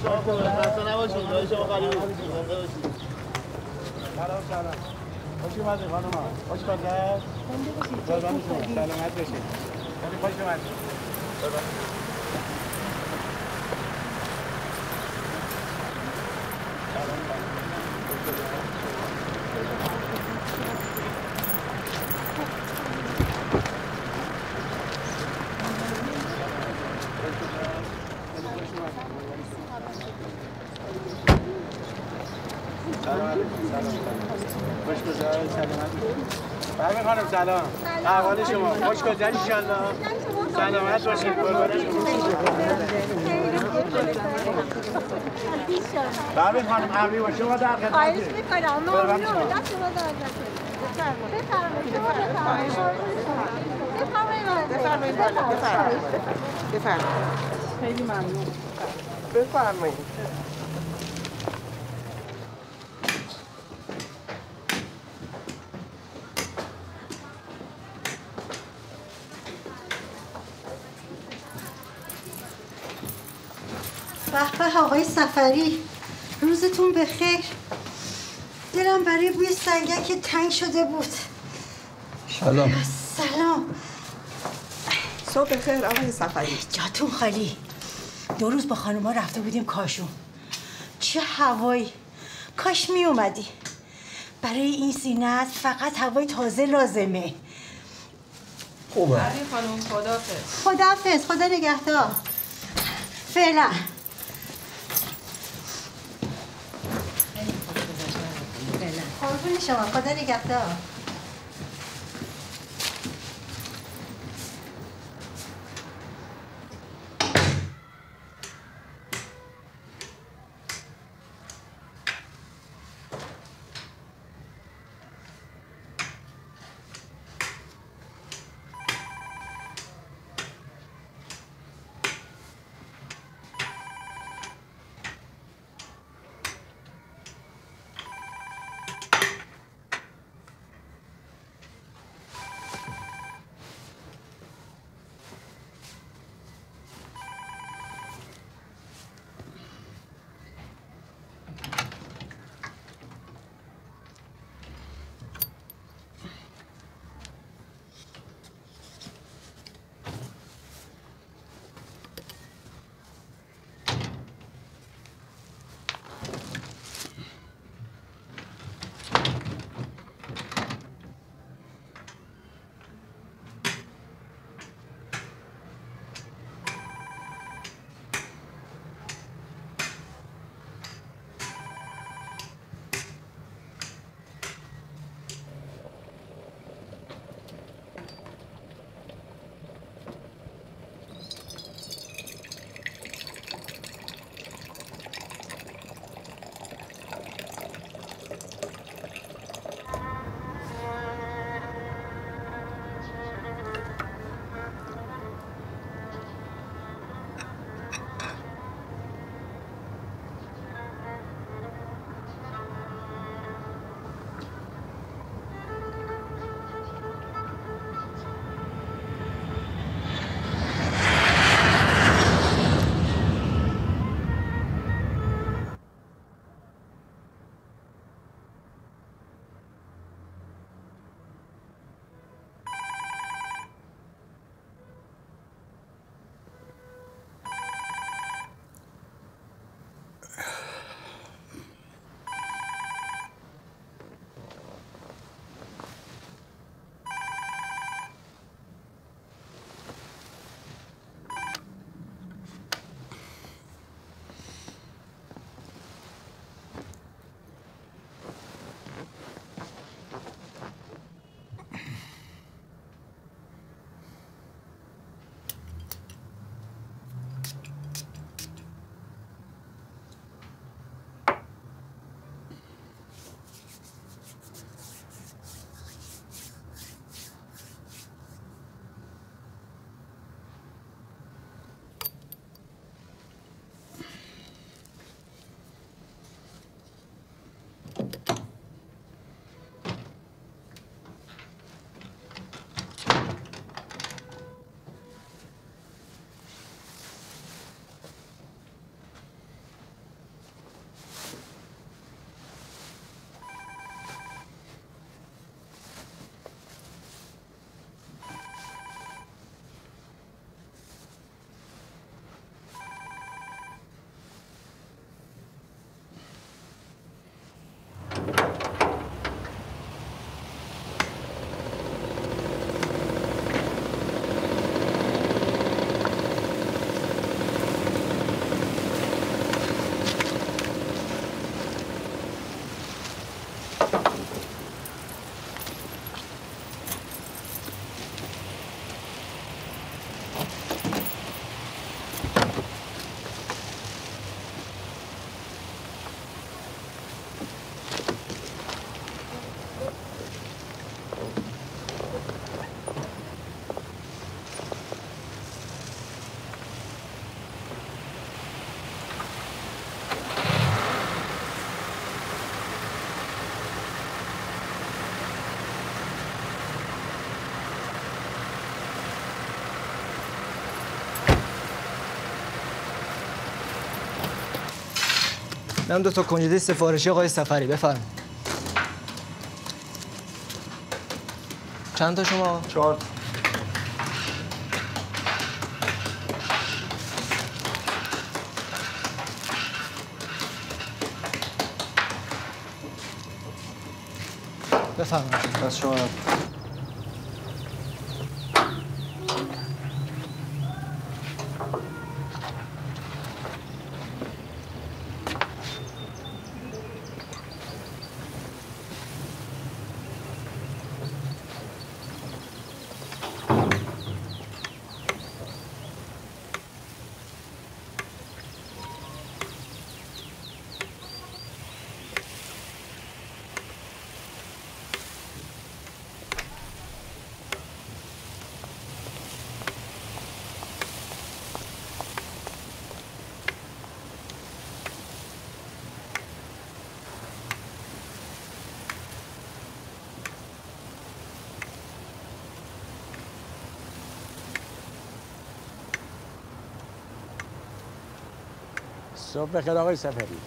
شما خوبه خسته نباشید جای شما خالی بود زنده باشید سلام خوش اومدید خانم خوش گذشت قربان شما سلامت باشید خیلی خوش اومدید خوش گذشت سلامت باشید خانم سلام احوال شما خوش گذشت ان شاء الله سلامت باشید قربان شما ببین خانم امری و شما در خدمت خواهش می‌کنم ممنون دست شما درد نکنه بفرمایید خیلی ممنون بفرمایید به به آقای سفری روزتون بخیر دلم برای بوی سنگک تنگ شده بود سلام سلام صبح بخیر آقای سفری جاتون خالی 2 روز با خانوما رفته بودیم کاشون چه هوایی کاش می اومدی برای این سینه فقط هوای تازه لازمه خوبه علی خانم خداحافظ خداحافظ خدا نگهدار فعلا قربون شما خدا نگهدار من 2 تا کنجده سفارشی آقای سفری بفرمایید. چند تا شما؟ 4. بفرمایید. از شما. صبح بخیر آقای سفری.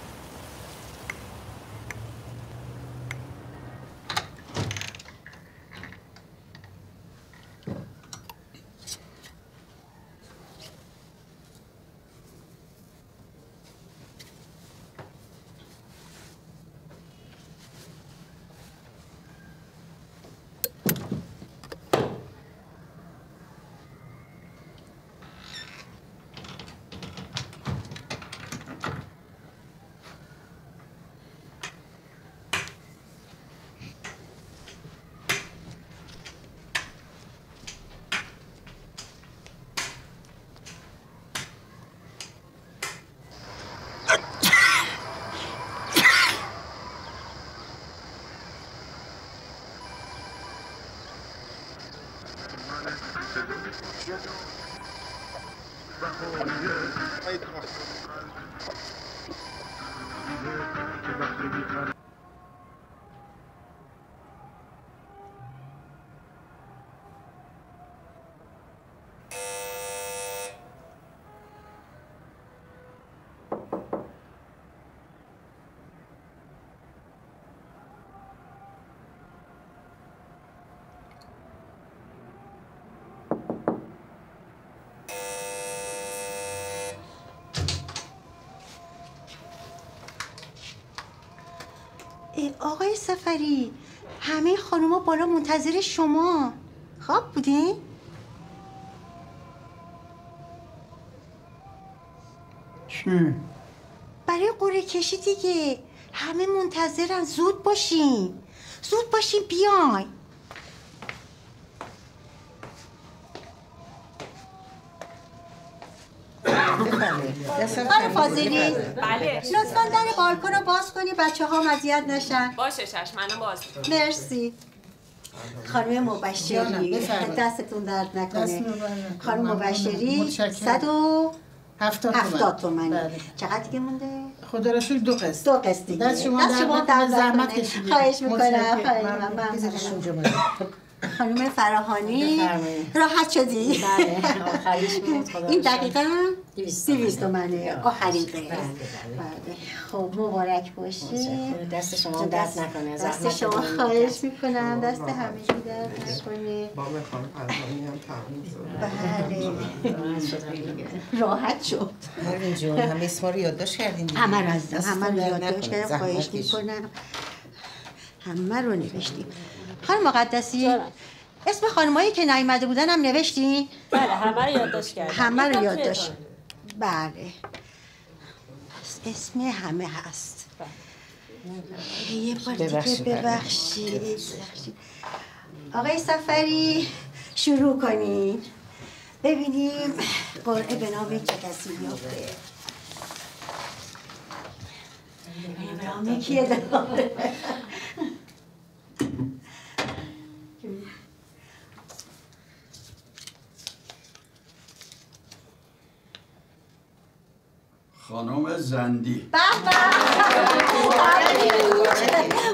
آقای سفری، همه خانوما بالا منتظر شما. خواب بودین؟ چی؟ برای قرعه کشی دیگه. همه منتظرن. زود باشین. زود باشین بیاین. خانم فاضلی، بله. لطفاً در بالکن رو باز کنی بچه ها اذیت نشن. باشه چشم، منم باز می‌کنم. مرسی. خانم مبشری، دستتون درد نکنه. خانم مبشری 170 تومنه. چقدر دیگه مونده؟ خدا را شکر 2 قسط. 2 قسط دیگه. دست شما در زحمت کشیدید. خواهش میکنم. خانم فراهانی راحت شدی؟ بله آخریش بود. خدا این دقیقاً 200 تومنه. آخریقه. بله. خب مبارک باشه. دست شما درد نکنه. دست شما خواهش میکنم. دست همگی درد نکنه. با من خانم فراهانی هم تمام شد. بله. راحت شد. پروین جون همه اسما رو یادداشت کردین دیگه. همه رو عزیزم، همه رو یادداشت کردم. خواهش میکنم. همه رو نوشتیم. خانم مقدسی، اسم خانمایی که نیومده بودن هم نوشتین؟ بله همه رو یادداشت کردم. همه رو یادداشت. بله. اسم همه هست. یه بار دیگه ببخشید. آقای سفری شروع کنین. ببینیم قرعه به نام چه کسی میفته. به نام کیه داره؟ خانم زندی.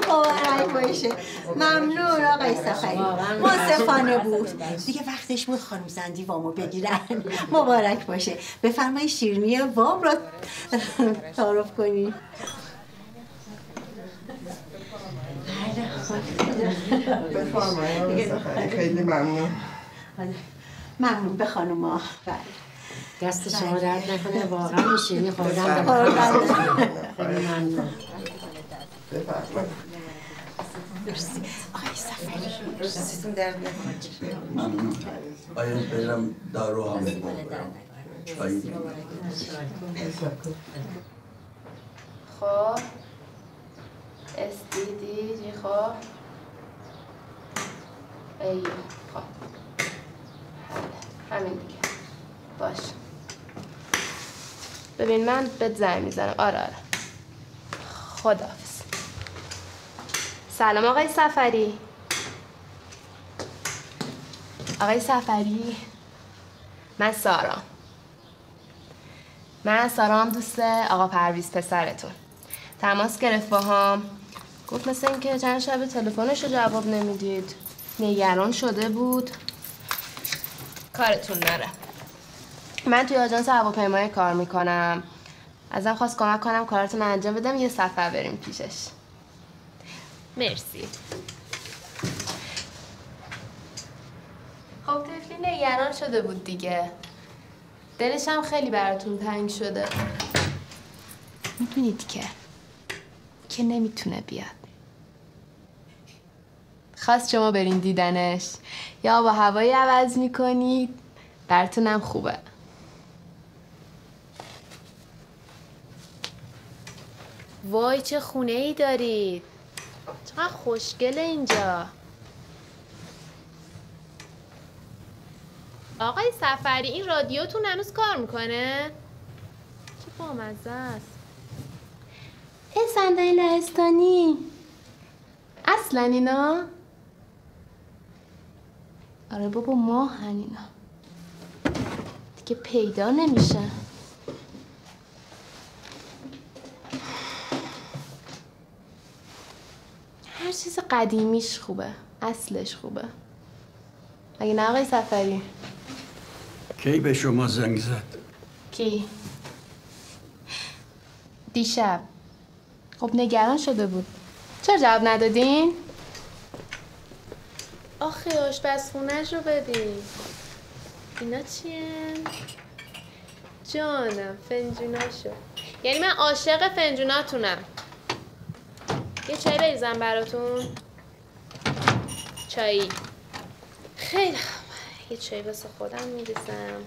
مبارک باشه. ممنون آقای سفری. منصفانه بود. دیگه وقتش بود خانم زندی وامو بگیرن. مبارک باشه. بفرمایید شیرینی وام رو تعارف کنی. بفرمایید. خیلی ممنون. ممنون به خانوما. دست شما درد نکنه، واقعا این شیرینی خوردن خیلی ممنون. بفرمایید. آقای صفری دستتون درد نکنه. ممنون. باید برم دارو هم بخورم. چایی خب استیدی خب ای خب همین دیگه باش. ببین من بهت زنگ میزنم. آره خداحافظ. سلام آقای صفری. آقای صفری من سارا هم دوست آقا پرویز پسرتون. تماس گرفت باهام، گفت مثل اینکه چند شب تلفنش رو جواب نمیدید، نگران شده بود. کارتون نره. من توی آژانس هواپیمایی کار میکنم، ازم خواست کمک کنم کارتون رو انجام بدم، یه سفر بریم پیشش. مرسی. خب طفلی نگران شده بود دیگه، دلش هم خیلی براتون تنگ شده. میدونید که نمیتونه بیاد. خواست شما برین دیدنش، یا با هوایی عوض میکنید، براتونم خوبه. وای چه خونه ای دارید، چقدر خوشگله اینجا. آقای صفری این رادیوتون هنوز کار میکنه؟ چه بامزه است. این صندلی لهستانی اصلا اینا؟ آره بابا ماهن اینا دیگه پیدا نمیشه. هر چیز قدیمیش خوبه، اصلش خوبه. مگه نه آقای صفری؟ کی به شما زنگ زد؟ کی؟ دیشب. خب نگران شده بود. چرا جواب ندادین؟ آخه آشپزخونه‌ش رو ببین. اینا چیه؟ جانم فنجوناشو. یعنی من عاشق فنجوناتونم. یه چای بریزم براتون؟ چایی. خیلی خوب. یه چای واسه خودم میریزم.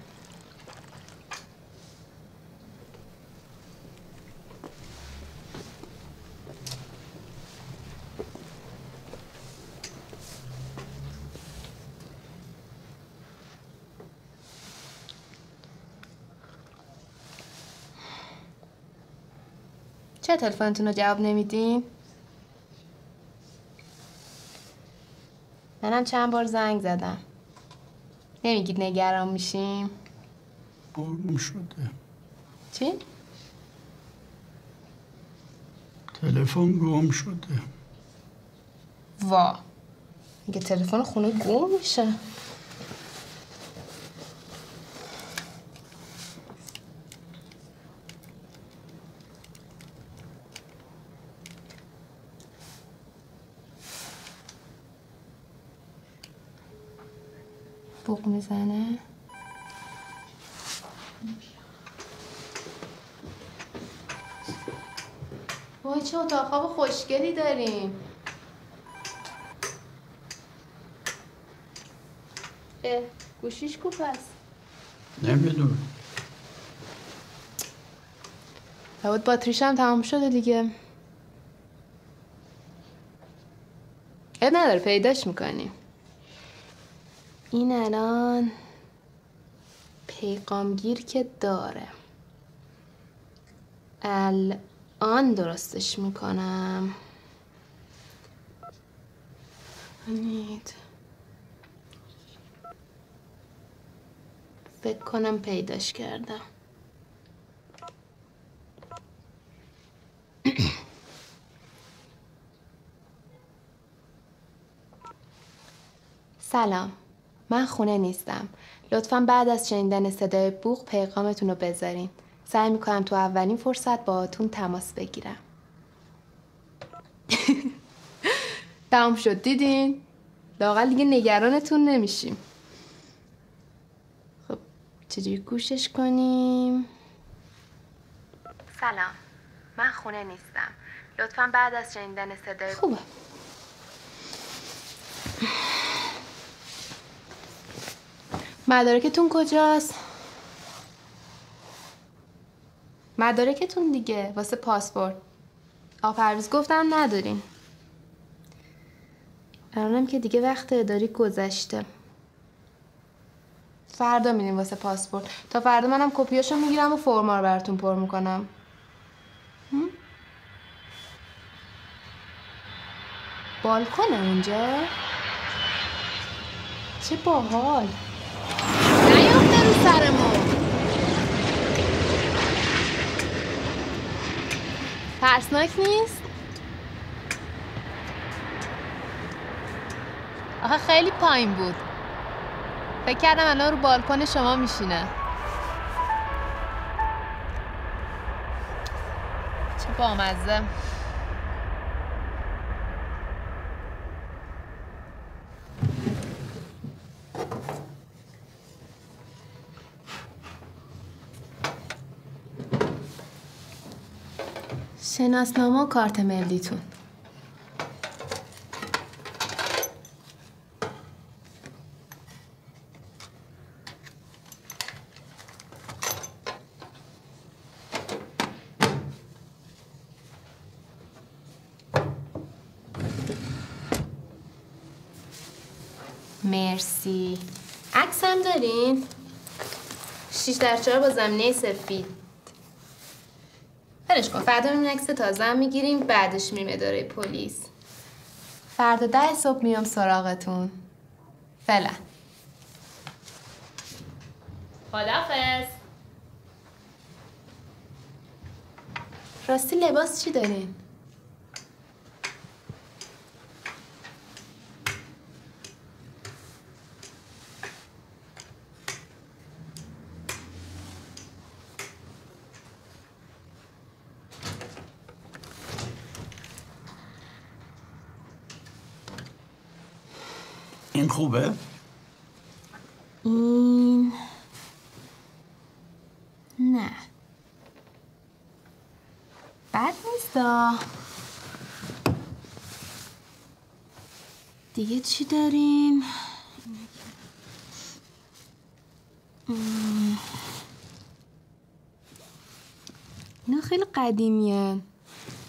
چه تلفنتون رو جواب نمیدین؟ منم چند بار زنگ زدم. نمیگید نگران میشیم؟ گم شده. چی؟ تلفن گم شده. وا میگه تلفن خونه گم میشه. بوق میزنه. وای چه اتاق خواب خوشگلی داریم. گوشیش کو پس؟ نمیدونم. لابد باتریش هم تمام شده دیگه. اب نداره پیداش میکنیم. این الان پیغامگیر که داره. الان درستش میکنم. ببینید. فکر کنم پیداش کردم. سلام. من خونه نیستم. لطفاً بعد از شنیدن صدای بوق پیغامتون رو بذارین. سعی میکنم تو اولین فرصت باهاتون تماس بگیرم. تمام شد. دیدین؟ لااقل دیگه نگرانتون نمیشیم. خب چجوری گوشش کنیم؟ سلام، من خونه نیستم. لطفاً بعد از شنیدن صدای خوبه. مدارکتون کجاست؟ مدارکتون دیگه واسه پاسپورت. آقا پرویز گفتم ندارین. الانم که دیگه وقت اداری گذشته. فردا میریم واسه پاسپورت. تا فردا منم کپیاشو میگیرم و فرما رو براتون پر میکنم. بالکنه اونجا؟ چه باحال. نیافته رو سرمون. ترسناک نیست؟ آخه خیلی پایین بود. فکر کردم الان رو بالکن شما میشینه. چه بامزه. شناسنامه و کارت ملیتون. مرسی. عکس هم دارین؟ 6x4 با زمینه سفید. برش کن. فردا میریم عکس تازه هم میگیریم، بعدش میریم اداره پلیس. فردا 10 صبح میام سراغتون. فعلا. خداحافظ. راستی لباس چی دارین؟ این خوبه؟ این نه بد نیستا. دیگه چی داریم؟ اینا خیلی قدیمیه.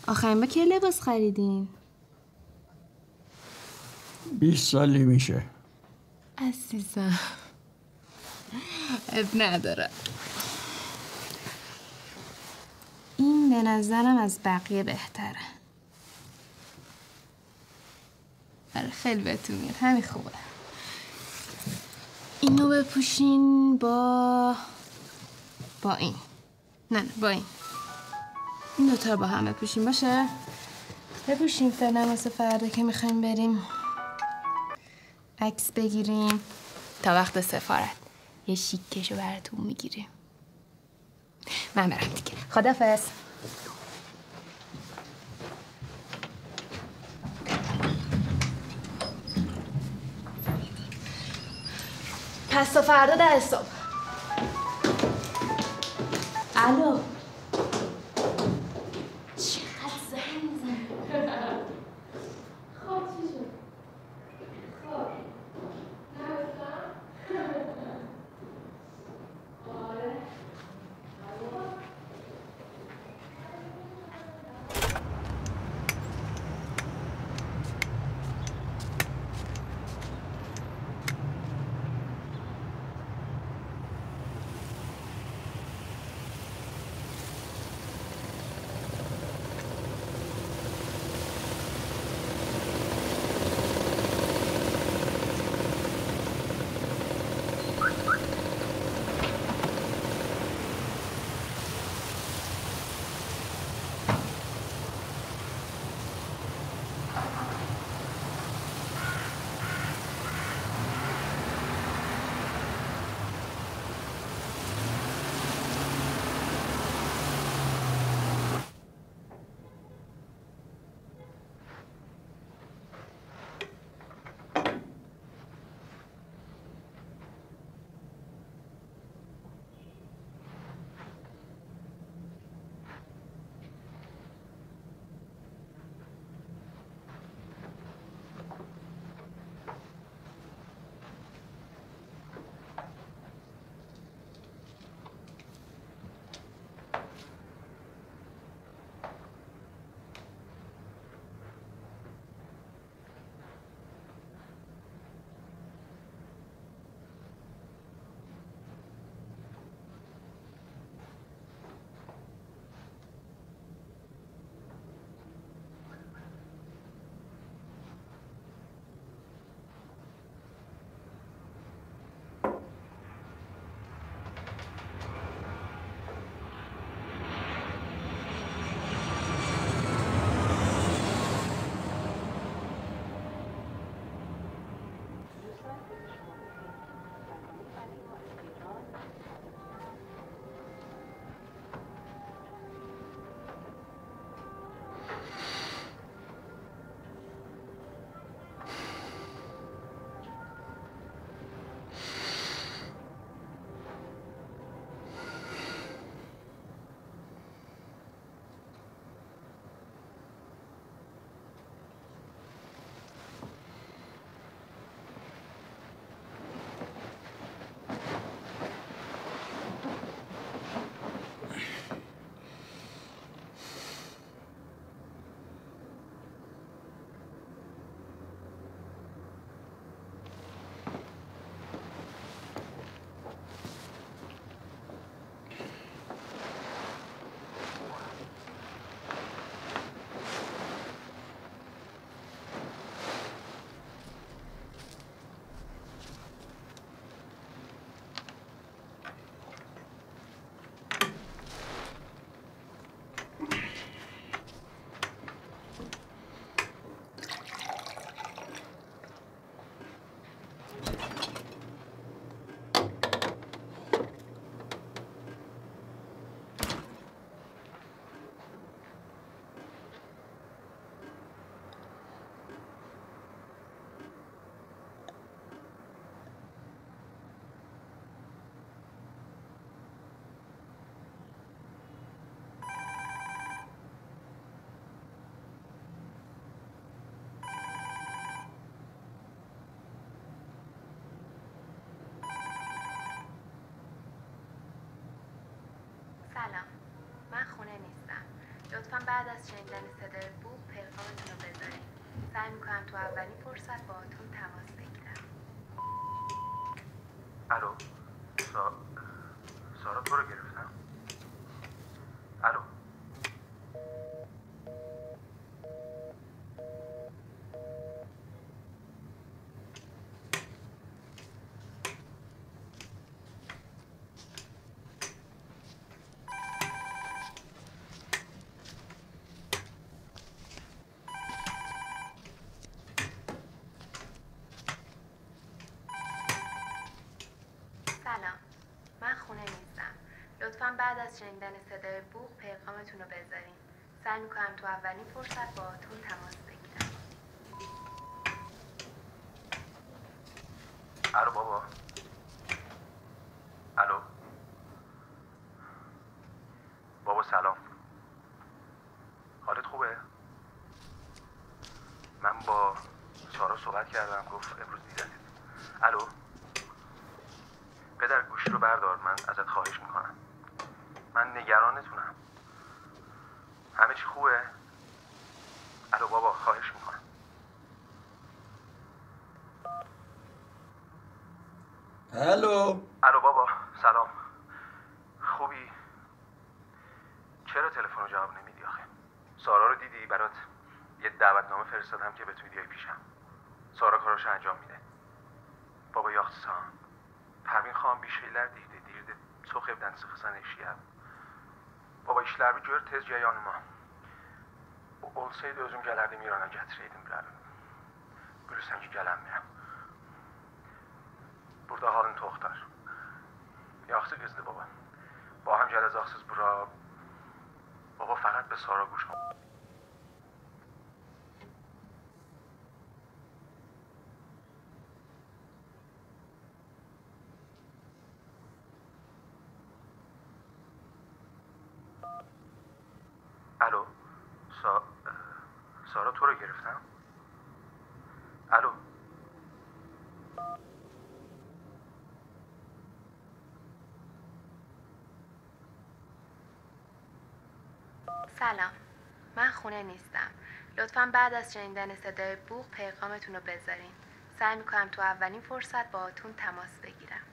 آخرین با که لباس خریدین؟ 20 سالی میشه. عزیزم اب نداره. این به نظرم از بقیه بهتره. آره خیلی بهتون میاد. همین خوبه. اینو بپوشین با این. نه با این دوتا با هم بپوشین. باشه بپوشین فعلا واسه فردا که میخوایم بریم عکس بگیریم. تا وقت سفارت یه شیکشو براتون میگیریم. من برم دیگه. خداحافظ. پس تا فردا 10 صبح. الو چقدر زنگ میزنه. خب چی شد؟ خب نگفتم؟ آره سلام، من خونه نیستم. لطفاً بعد از شنیدن صدای بوق پیغامتون رو بذارین. سعی میکنم تو اولین فرصت باهاتون تماس بگیرم. الو، سارا تو رو گرفتم. الو. سلام، من خونه نیستم. لطفاً بعد از شنیدن صدای بوق پیغامتون رو بذارین. سعی میکنم تو اولین فرصت باهاتون تماس بگیرم. الو بابا. الو بابا، سلام. حالت خوبه؟ من با سارا صحبت کردم، گفت امروز دیدنت. الو پدر، گوشی رو بردار، من ازت خواهش میکنم. من نگرانتونم. همه چی خوبه؟ الو بابا، خواهش میکنم. الو بابا، سلام. خوبی؟ چرا تلفن رو جواب نمیدی آخه؟ سارا رو دیدی؟ برات یه دعوتنامه فرستادم که بتونی بیای پیشم. سارا کاراشو انجام میده. بابا yaxşısan. Pərvin xanım bir şeylər deyirdi. Çox evdən çıxırsan eşiyə. Baba, işlərimi gör, tezcə yanıma. Olsaydı özüm gələrdim İrana gətirəydim bilərdim. Bilirsən ki, gələnməyəm. Burada halın toxtar. Yaxşı qızdı baba. Ba هم gələcəksiniz bura. Baba, faqat به سارا گوش کن. الو، سارا تو رو گرفتم. الو. سلام، من خونه نیستم. لطفاً بعد از شنیدن صدای بوق پیغامتون رو بذارین. سعی میکنم تو اولین فرصت باهاتون تماس بگیرم.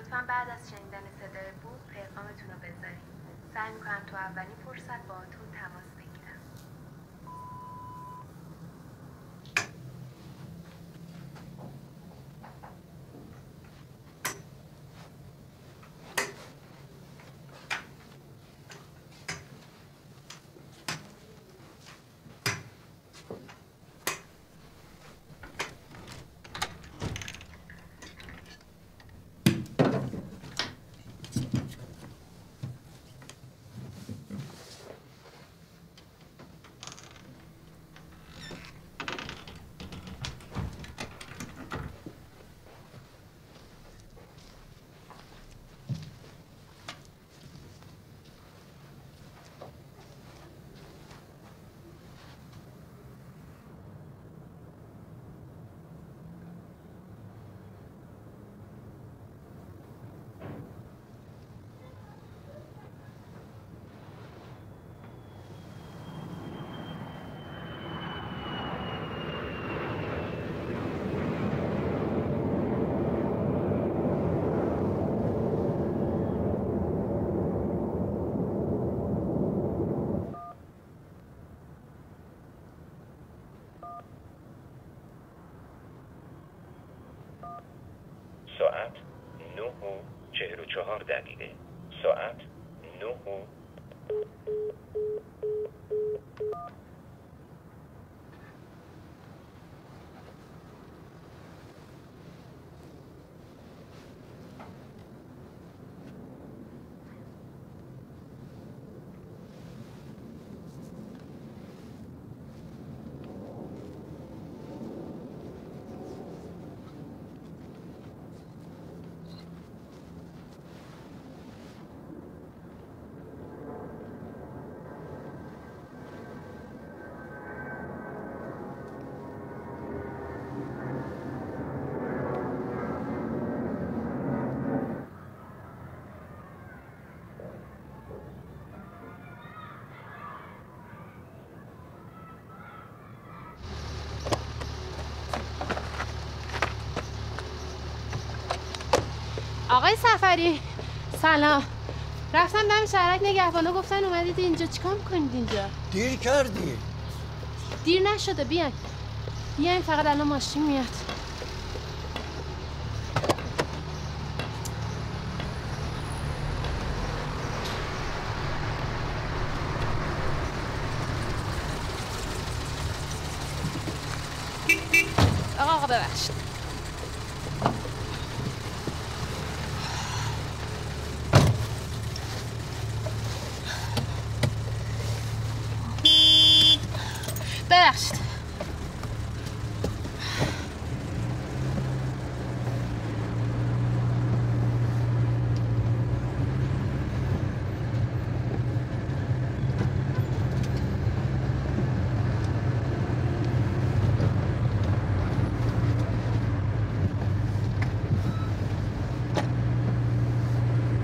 لطفا بعد از شنیدن صدای بوق پیغامتون رو بذارید. سعی میکنم تو اولین فرصت باهاتون تماس بگیرم. ساعت 9:44. ساعت 9. آقای سفری سلام. رفتم دم شهرک نگهبانا گفتن اومدید اینجا. چیکار میکنید اینجا؟ دیر کردی. دیر نشده، بیاین بیاین، فقط الان ماشین میاد. آقا ببخشید. ببخشید.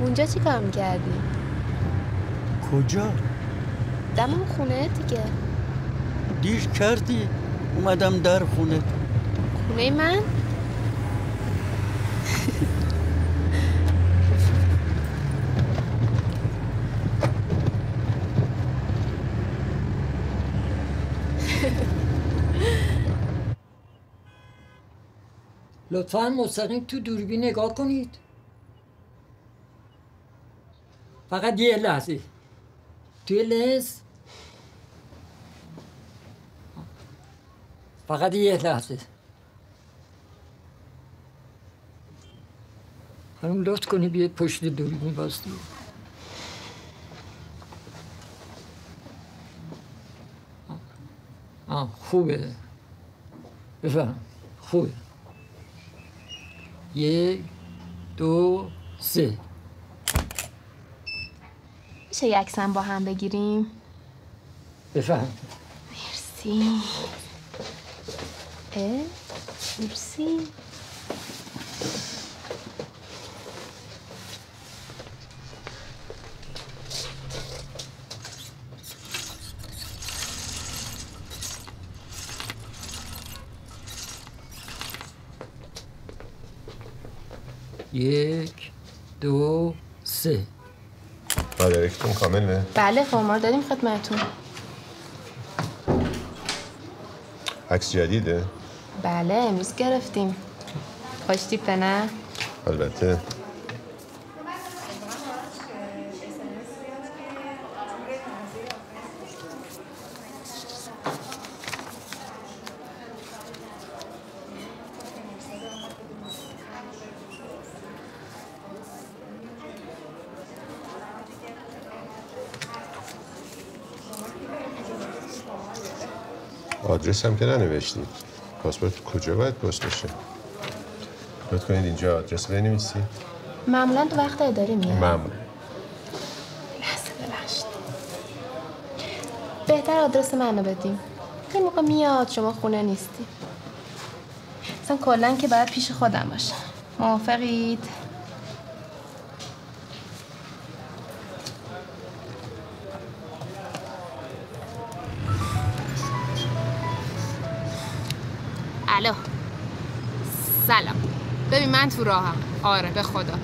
اونجا چی کار میکردی؟ کجا؟ دم اون خونه دیگه. دیر کردی. اومدم در خونه. خونه من؟ لطفاً مستقیم تو دوربین نگاه کنید. فقط یه لحظه. توی لنز. فقط یه لحظه. خانم لطف کنی بیاید پشت دوربین واسطی. خوبه. بفهم. خوبه. 1 2 3. میشه یک عکسم با هم بگیریم؟ بفهم. مرسی. مرسی. یک 2 3 مدارکتون کامله؟ بله فرما دادیم خدمتتون. عکس جدیده؟ بله امروز گرفتیم. خوش تیپه نه؟ البته. آدرس هم که ننوشتید. پاسپورت کجا باید پست بشه؟ لطف کنید اینجا آدرس بنویسی. معمولا تو وقت اداری میاد. معمولا. لحظه ببخشید. بهتر آدرس منو بدیم. یه موقع میاد شما خونه نیستی. اصلا کلا که باید پیش خودم باشه. موافقید؟ الو سلام. ببین من تو راهم. آره به خدا.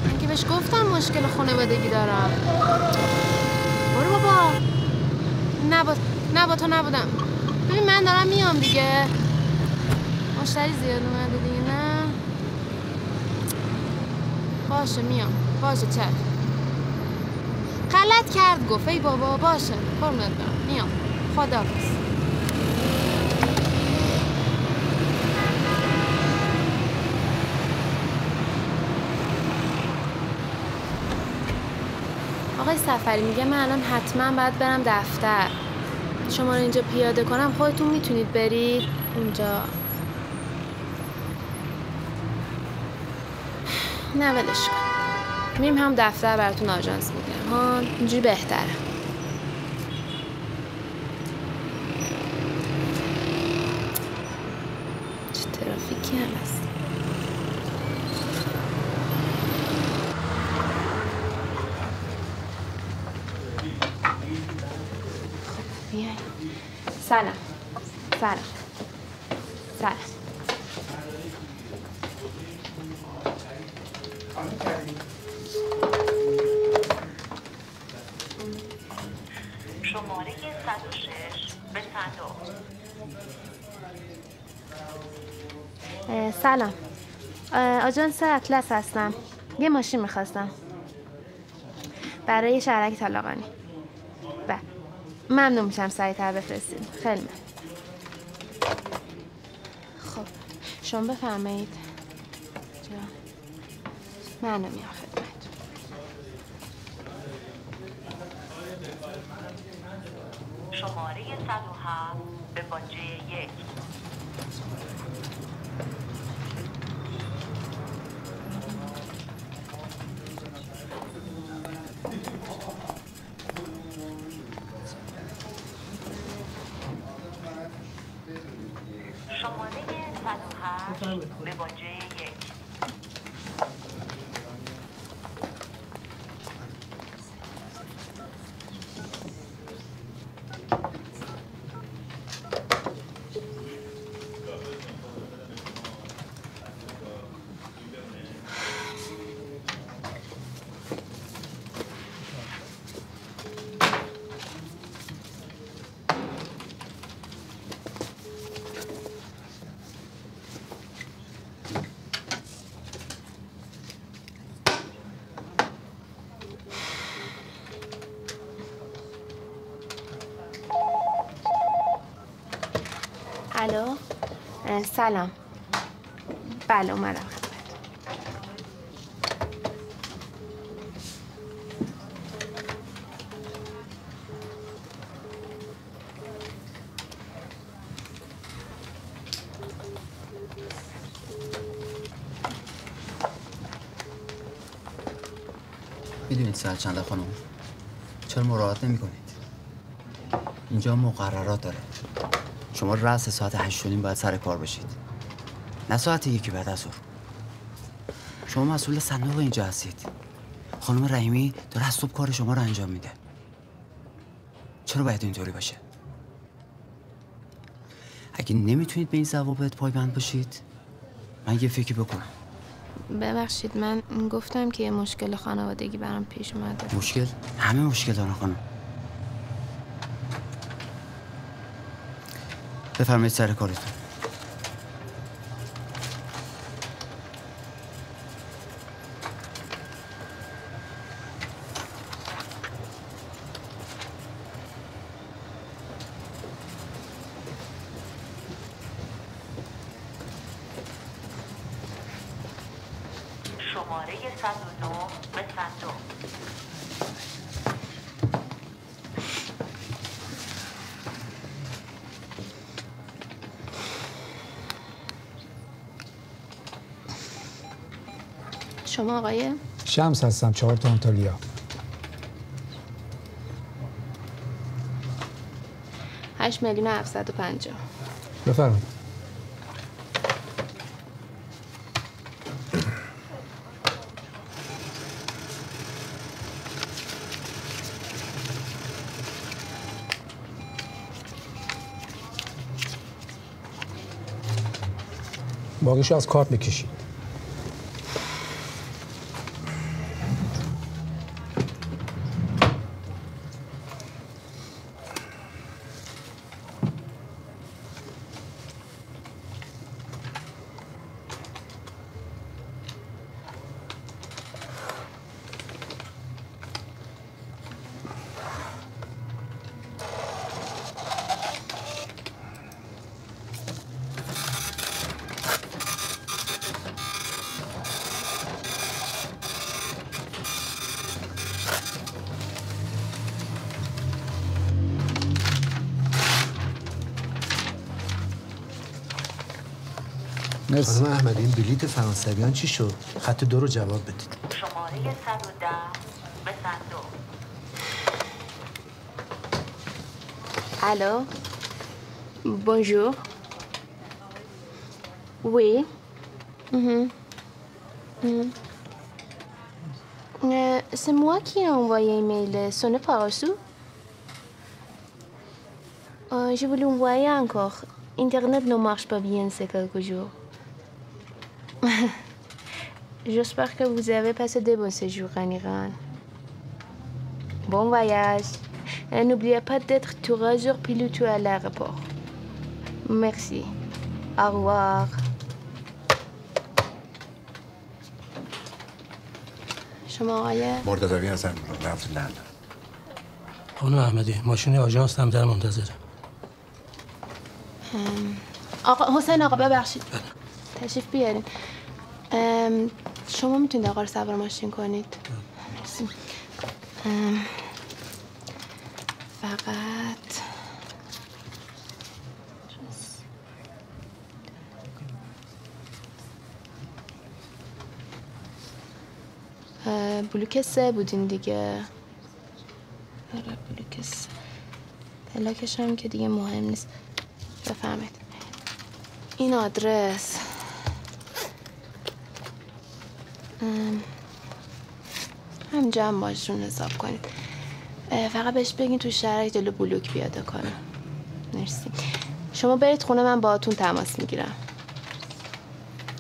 من که بهش گفتم مشکل خانوادگی دارم. برو بابا. نه با تو نبودم. ببین من دارم میام دیگه. مشتری زیاد اومده دیگه. نه باشه میام. باشه چل. غلط کرد گفت ای بابا. باشه قربونت برم میام. خداحافظ. آقای سفری میگه من الان حتما باید برم دفتر. شما رو اینجا پیاده کنم خودتون میتونید برید اونجا. نه ولش کن. میریم هم دفتر براتون آژانس میگیرم ها. اینجوری بهتره. چه ترافیکی هم هست. بیای. سلام. شماره 106 به صندوق. سلام. آژانس اطلس هستم. یه ماشین میخواستم برای شهرک طالقانی. بله ممنون میشم سریعتر بفرستید. خیلی ممنون. خب شما بفرمایید. من میام خدمت. شماره 107 به باجه 1. شماره 108 به باجه 1. الو سلام. بله اومدم خدمت. میدونید ساعت چنده خانم؟ چرا مراعات نمی کنید؟ اینجا مقررات داره. شما رأس ساعت 8:30 باید سر کار بشید. نه ساعت 1 بعد از ظهر. شما مسئول صندوق اینجا هستید. خانم رحیمی داره از صبح کار شما رو انجام میده. چرا باید اینطوری باشه؟ اگه نمیتونید به این ضوابط پایبند باشید من یه فکری بکنم. ببخشید من گفتم که یه مشکل خانوادگی برام پیش اومده. مشکل؟ همه مشکل دارن خانم. بفرمایید سر کارتون. شماره 109 به صندوق. شما آقای؟ شمس هستم 4 تا آنتالیا. 8,750,000. بفرمایید. باقیشو از کارت بکشید. خانم احمدی این بلیت فرانسویان چی شد؟ خط 2 رو جواب بدید. شماره 110 به صندوق. Allô? Bonjour. Oui. C'est moi qui ai envoyé un mail. Ce n'est pas reçu. Je voulais envoyer encore. Internet ne marche pas bien ces quelques jours. J'espère que vous avez passé de bons séjours en Iran. Bon voyage. Et n'oubliez pas d'être 3 heures pile tout à l'aéroport. Merci. Au revoir. شما آقای؟ مرتضوی هستم رفت لندن. خانم احمدی ماشین آژانس هم در منتظره. آقا حسین آقا ببخشید. تشریف بیارین. شما میتونید آقا رو سوار ماشین کنید؟ مرسی. فقط بلوک 3 بودین دیگه. آره بلوک 3. پلاکش هم که دیگه مهم نیست. بفهمید این آدرس همینجا هم باشون حساب کنید. فقط بهش بگین تو شهرک جلو بلوک پیاده کنه. مرسی. شما برید خونه من باهاتون تماس میگیرم.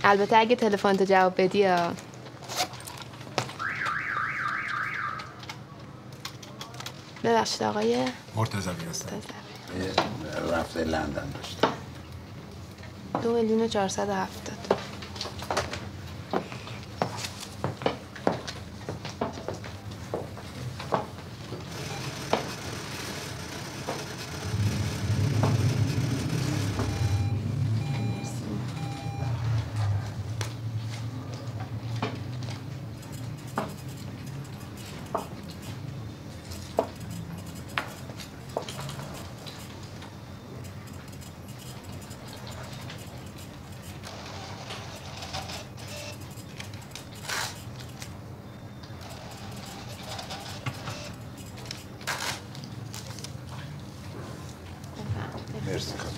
البته اگه تلفن تو جواب بدی ببخشید آقای مرتضوی هستم. رفته لندن داشته. 2,470,000. مرسی خانم.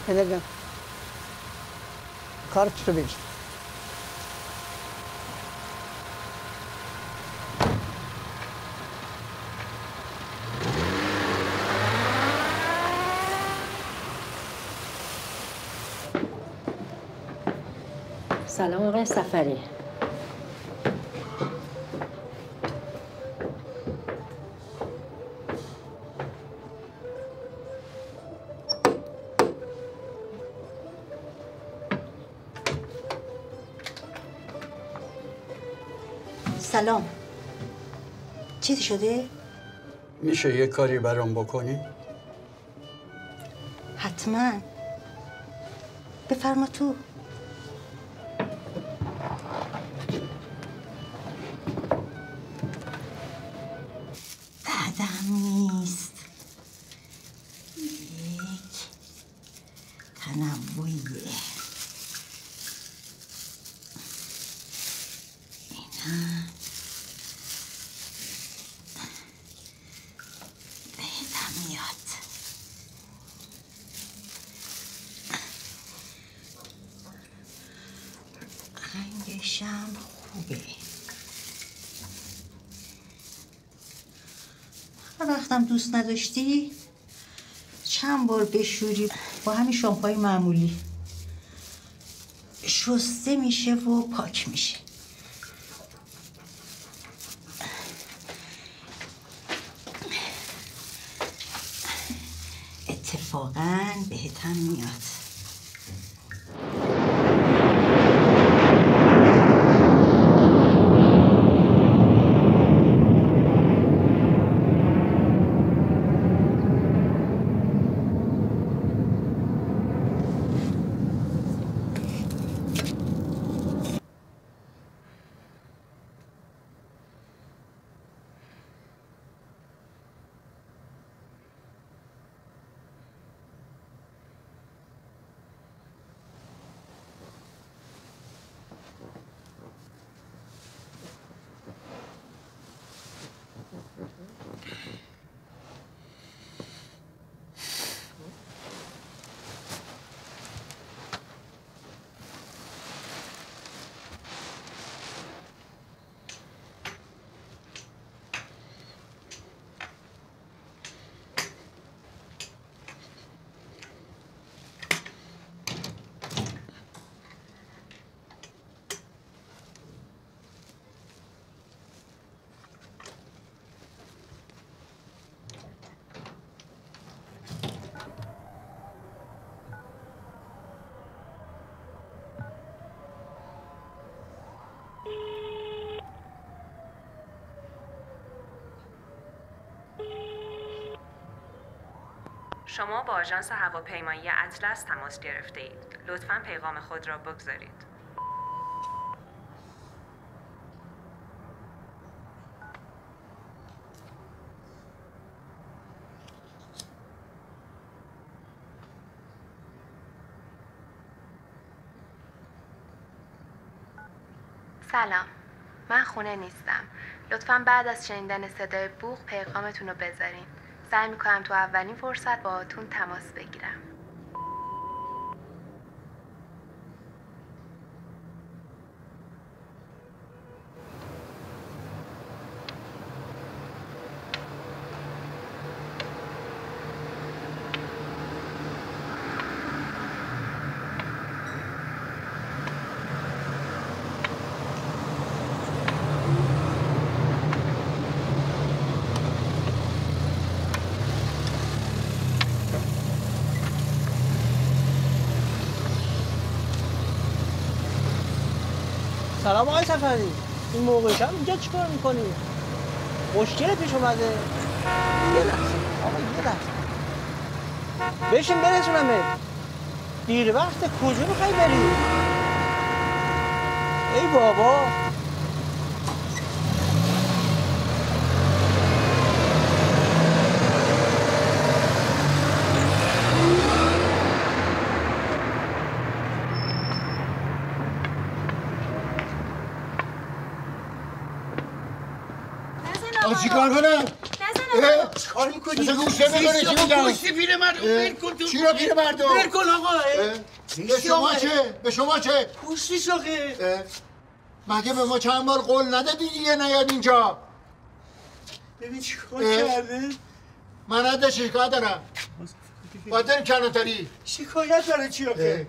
بده کارت رو بگیر. سلام آقای سفری. سلام. چیزی شده؟ میشه یه کاری برام بکنی؟ حتما. بفرما تو. بعدم نیست. یک تنوعیه. اینم بهتم میاد. رنگشم خوبه. هر وقتم دوست نداشتی چند بار بشوری با همین شامپوی معمولی شسته میشه و پاک میشه. اتفاقاً بهتم میاد. شما با آژانس هواپیمایی اطلس تماس گرفته اید. لطفاً پیغام خود را بگذارید. سلام. من خونه نیستم. لطفاً بعد از شنیدن صدای بوق پیغامتون رو بذارین. سعی میکنم تو اولین فرصت باهاتون تماس بگیرم. سلام آقای سفری. این موقع شب اینجا چیکار میکنی؟ مشکل پیش اومده؟ یه لحظه آقا یه لحظه بشین برسونمت. دیر وقت کجا میخوای بری؟ ای بابا چیکار کنم؟ نزن چیکار میکنی؟ مثلا گوشه بکنه چی میگم؟ گوشتی پیرمردم ول کن تو. چی رو پیرمردم؟ ول کن آقا. به شما چه؟ به شما چه؟ گوشتی شاخه. مگه به ما چند بار قول ندادی دیگه نیاد اینجا؟ ببین چیکار کرده؟ من ازش شکایت دارم. باید داریم کلانتری. شکایت برای چی آخه؟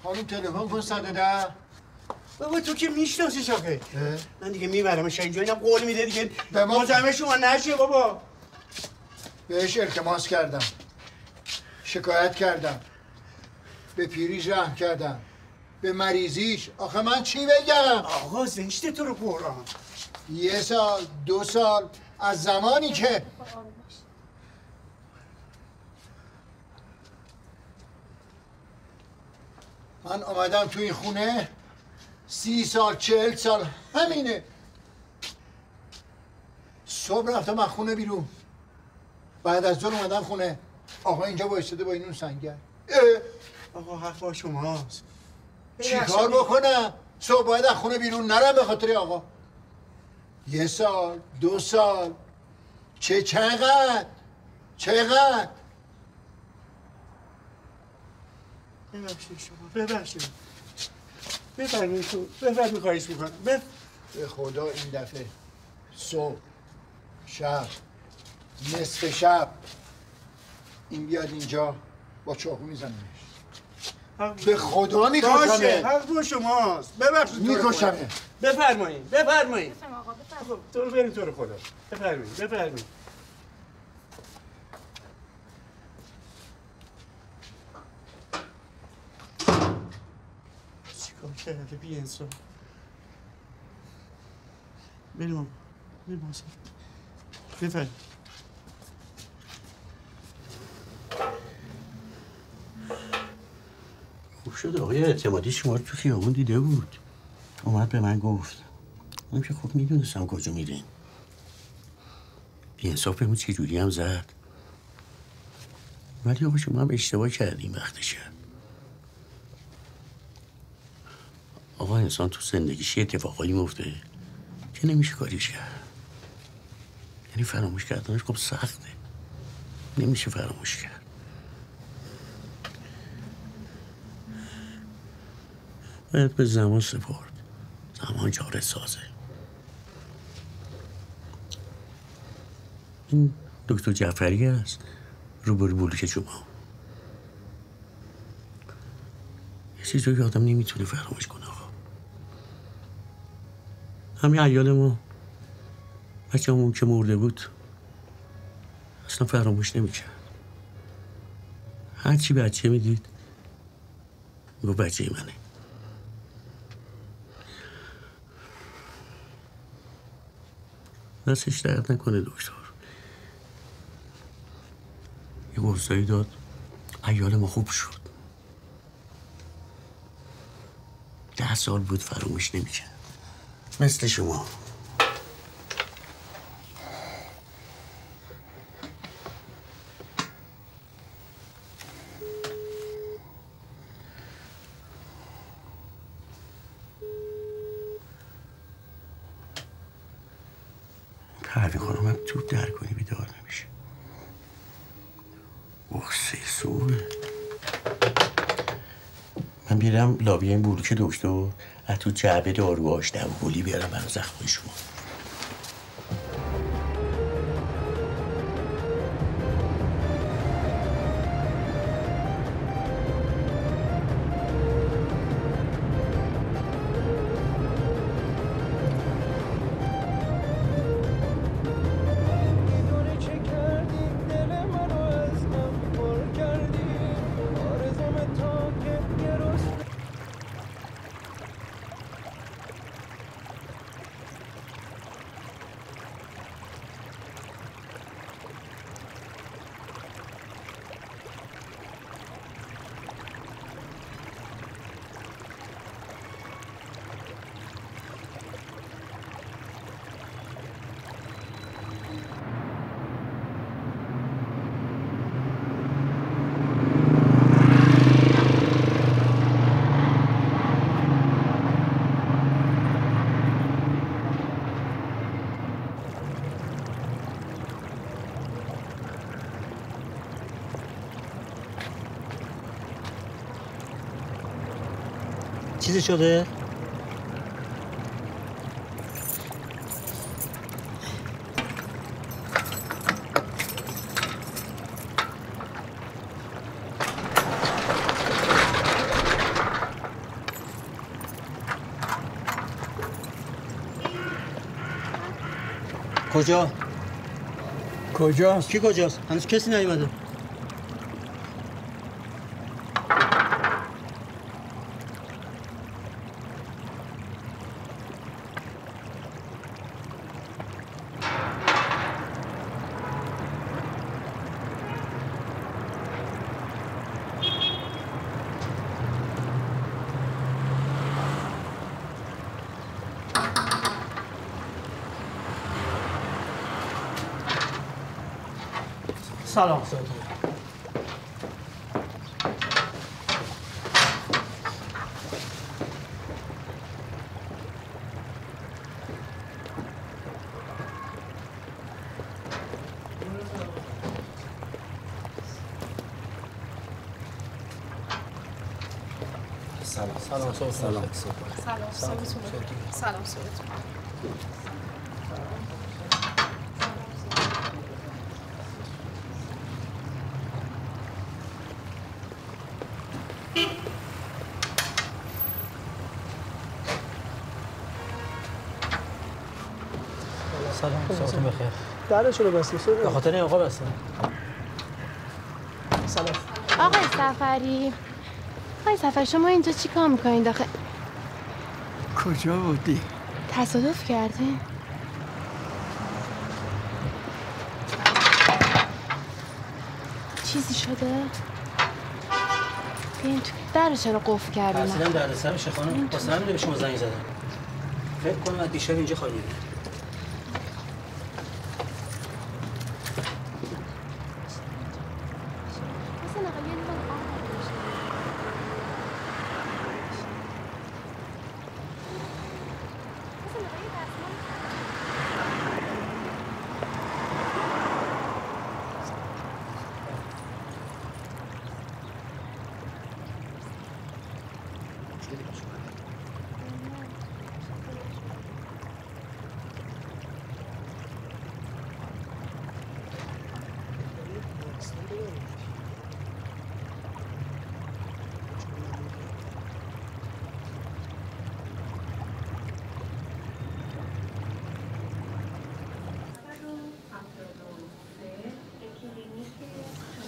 خانم تلفن کن 110. بابا تو که میشناسی شاخه. من دیگه میبرمش اینجا، اینم قول میده دیگه مزاحم شما نشه بابا. بهش التماس کردم، شکایت کردم، به پیریش رحم کردم، به مریضیش. آخه من چی بگم؟ آقا زشته تو رو قرآن. 1 سال 2 سال از زمانی که من آمدم تو این خونه 30 سال 40 سال همینه. صبح رفتم از خونه بیرون، بعد از ظهر اومدم خونه، آقا اینجا وایساده با این اون سنگر. آقا حق با شماست. چیکار بکنم؟ صبح باید از خونه بیرون نرم به خاطر آقا. 1 سال 2 سال چقدر؟ ببخشید شما، ببخشید. بفرمایید تو، بفرمایید خواهش میکنم. به خدا این دفعه صبح شب نصف شب این بیاد اینجا با چاقو میزنمش. به خدا میکشمه. باشه حق با شماست. ببخشید میکشمه. بفرمایید بفرمایید. تو رو بریم تو رو خدا. بفرمایید. چیکار کرده بی انصاف. بریم بفرمایید. خوب شد آقای اعتمادی شما رو تو خیابون دیده بود، اومد به من گفت. من که خوب میدونستم کجا میرین. بی‌انصاف بهمون چه جوری هم زد. ولی آقا شما هم اشتباه کردیم وقتشه. آقا انسان تو زندگیش یه اتفاقایی میفته که نمیشه کاریش کرد. یعنی فراموش کردنش خب سخته، نمیشه فراموش کرد. باید به زمان سپرد. زمان چاره سازه. این دکتر جعفری هست روبروی بلوک شما. یه چیزی که آدم نمیتونه فراموش کنه آقا. همین عیال ما بچه‌مون که مرده بود اصلا فراموش نمیکرد. هرچی بچه میدید میگو بچه منه. دستش درد نکنه دکتر. یه قرصایی داد عیال ما خوب شد. 10 سال بود فراموش نمیشه. مثل شما. پروین خانم هم تو در کنی بیدار نمیشه. بخصه صبح من بیارم لابی این بلوک دکتر از تو جعبه داروهاش دوگلی بیارم برای زخمای شما. چیزی شده؟ کجا؟ کجاست؟ کی کجاست؟ هنوز کسی نیومده. سلام سلام. سلام سلام سلام. سلام بخیر. درشو رو بستی به خاطر این آقا بستم. سلام. آقای سفری شما اینجا چی کار میکنین داخل؟ کجا بودی؟ تصادف کردین؟ چیزی شده؟ بیاین تو. در چرا قفل کردین؟ اصلا دردسر بشه خانم. واسه همین به شما زنگ زدم. فکر کنم از دیشب اینجا خالیه.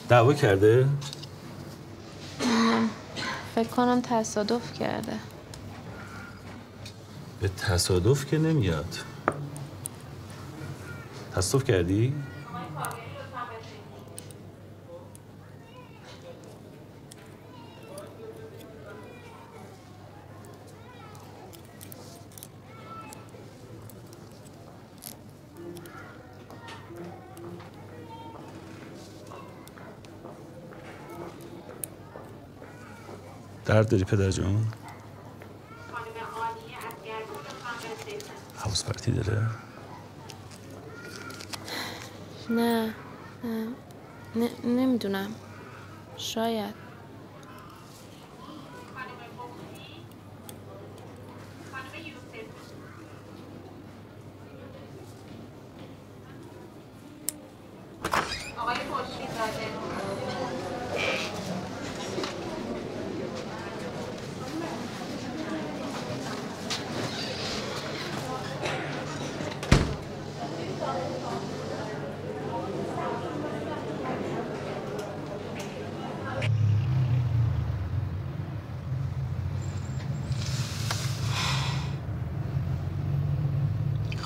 دعوا کرده؟ فکر کنم تصادف کرده. به تصادف که نمیاد. تصادف کردی؟ درد داری پدر جان؟ حواس پرتی داره؟ نه نمیدونم. شاید.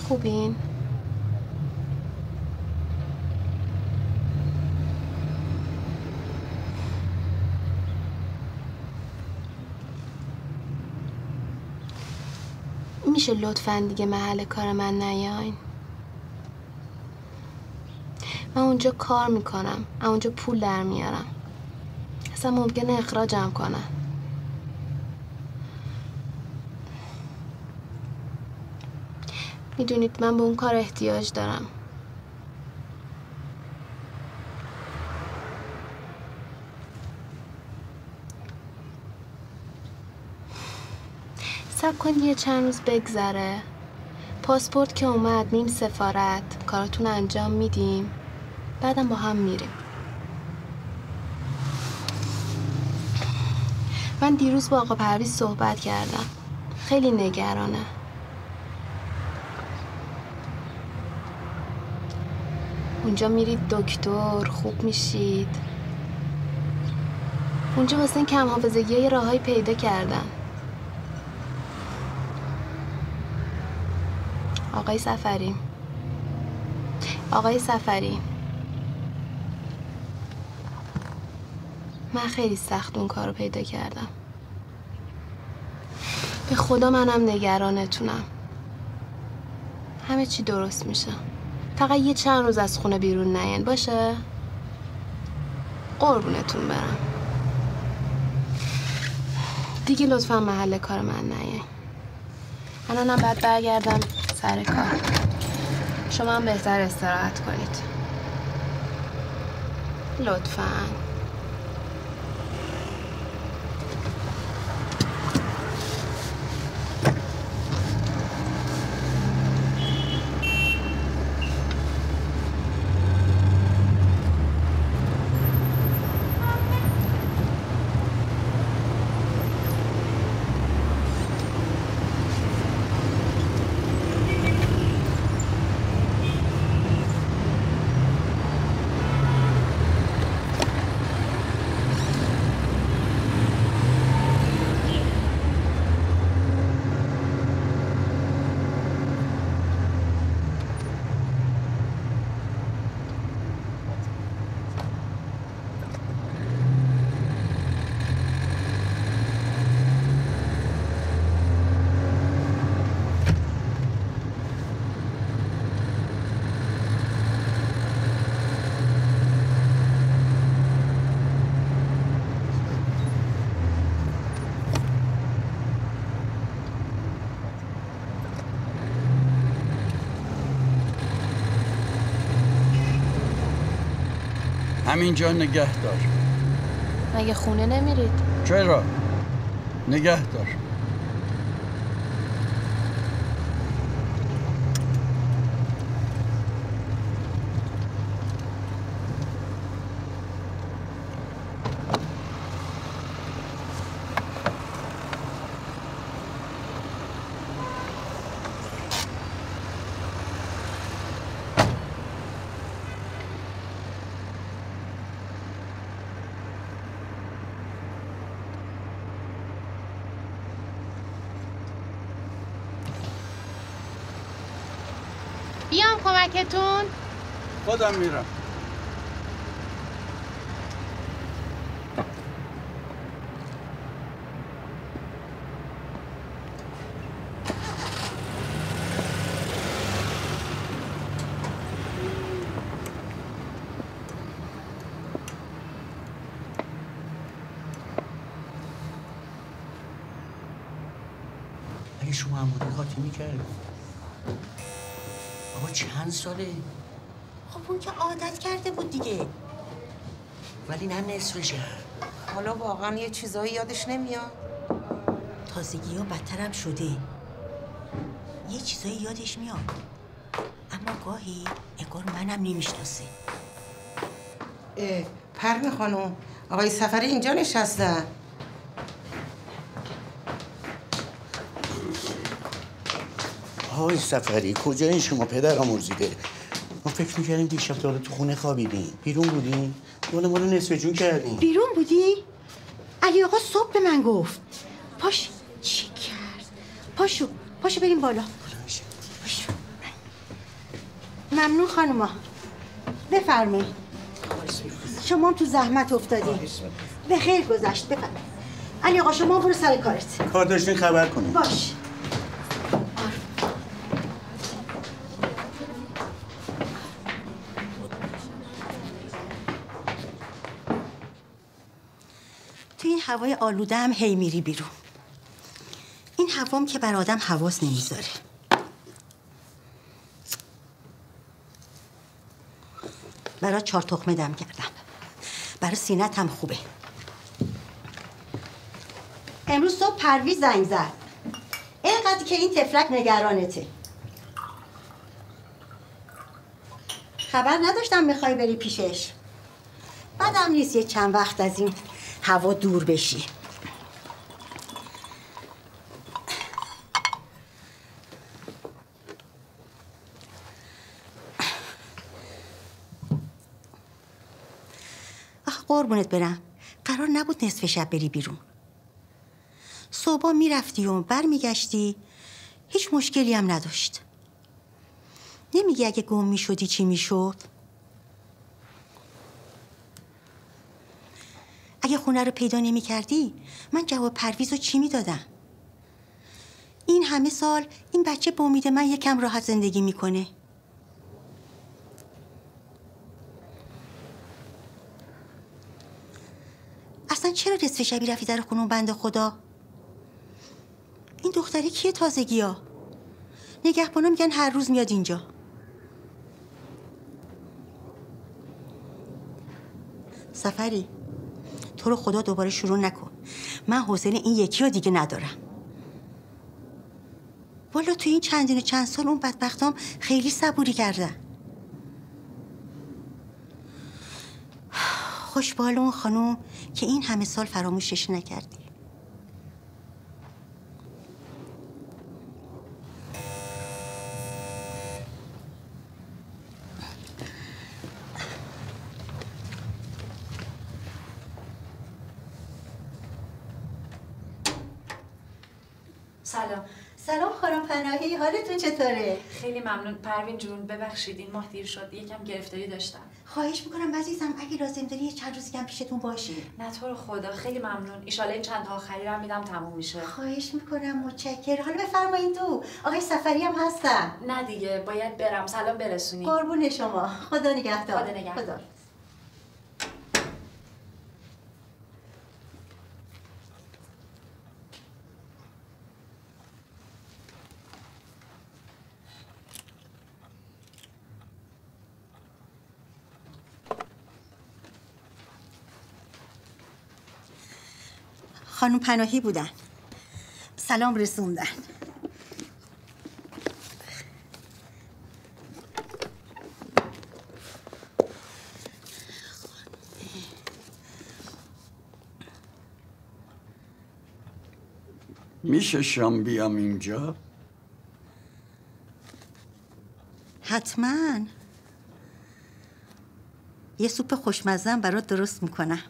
خوبین؟ میشه لطفاً دیگه محل کار من نیاین؟ من اونجا کار میکنم، اونجا پول در میارم. اصلا ممکنه اخراجم کنن. میدونید من به اون کار احتیاج دارم. صبر کن یه چند روز بگذره. پاسپورت که اومد میریم سفارت، کاراتون انجام میدیم، بعدم با هم میریم. من دیروز با آقا پرویز صحبت کردم، خیلی نگرانه. اونجا میرید دکتر، خوب میشید. اونجا واسه این کم حافظگی یه راههایی پیدا کردن. آقای سفری، من خیلی سخت اون کارو پیدا کردم. به خدا منم نگرانتونم. همه چی درست میشه. فقط یه چند روز از خونه بیرون نیاین باشه؟ قربونتون برم. دیگه لطفا محل کار من نیاین. الانم باید برگردم سر کار. شما هم بهتر استراحت کنید. لطفاً. همینجا نگه دار. مگه خونه نمیرید؟ چرا؟ نگه دار. بیام کمکتون؟ خودم میرم. اگه شما هم بودی قاطی میکردی. بابا چند ساله؟ خب اون که عادت کرده بود دیگه. ولی نه نصفشه. حالا واقعا یه چیزایی یادش نمیاد. تازگی ها بدترم شده. یه چیزایی یادش میاد، اما گاهی انگار منم نمیشناسه. پروین خانم، آقای سفری اینجا نشستن. آقای سفری کجایی شما پدر آمرزیده؟ ما فکر میکردیم دیشب تا تو خونه خوابیدیم. بیرون بودیم؟ ما رو نصف جون کردیم. بیرون بودی؟ علی آقا صبح به من گفت. پاش چی کرد؟ پاشو بریم بالا. پاشو. ممنون خانوما. بفرمایید. شما تو زحمت افتادی. به خیر گذشت. بفرمایید. علی آقا شما برو سر کارت. کار داشتین خبر کنید. باش. تو این هوای آلوده هم هی میری بیرون. این هوام که بر آدم حواس نمیذاره. برای 4 تخمه دم کردم. برای سینت هم خوبه. امروز صبح پرویز زنگ زد. چقدر که این تفلک نگرانته. خبر نداشتم میخوای بری پیشش. بعدم نیست یه چند وقت از این هوا دور بشی. قربونت برم، قرار نبود نصف شب بری بیرون. صبح میرفتی و برمیگشتی، هیچ مشکلی هم نداشت. نمیگی اگه گم میشدی چی میشد؟ اگه خونه رو پیدا نمیکردی من جواب پرویز رو چی میدادم؟ این همه سال این بچه با امید من یکم راحت زندگی میکنه. اصلا چرا نصف شبی رفتی در خونه بنده خدا؟ این دختری کیه تازگی ها؟ نگهبانا میگن هر روز میاد اینجا. سفری تو رو خدا دوباره شروع نکن. من حوصله این یکی رو دیگه ندارم. والا تو این چندین و چند سال اون بدبختام خیلی صبوری کردن. خوشبال اون خانوم که این همه سال فراموشش نکردی. سلام. سلام خانم پناهی، حالتون چطوره؟ خیلی ممنون پروین جون. ببخشید این ماه دیر شد، یکم گرفتاری داشتم. خواهش میکنم عزیزم اگه لازم داری یه چند روزی هم پیشتون باشه. نه تو رو خدا خیلی ممنون. ایشالا این چند تا آخری رو میدم تموم میشه. خواهش میکنم، متشکرم. حالا بفرمایید تو. آقای سفری هم هستن. نه دیگه باید برم. سلام برسونی. قربون شما. خدا نگهدار. خدا نگهدار. خانم پناهی بودن. سلام رسوندن. میشه شام بیام اینجا؟ حتما. یه سوپ خوشمزه‌ام برات درست میکنم.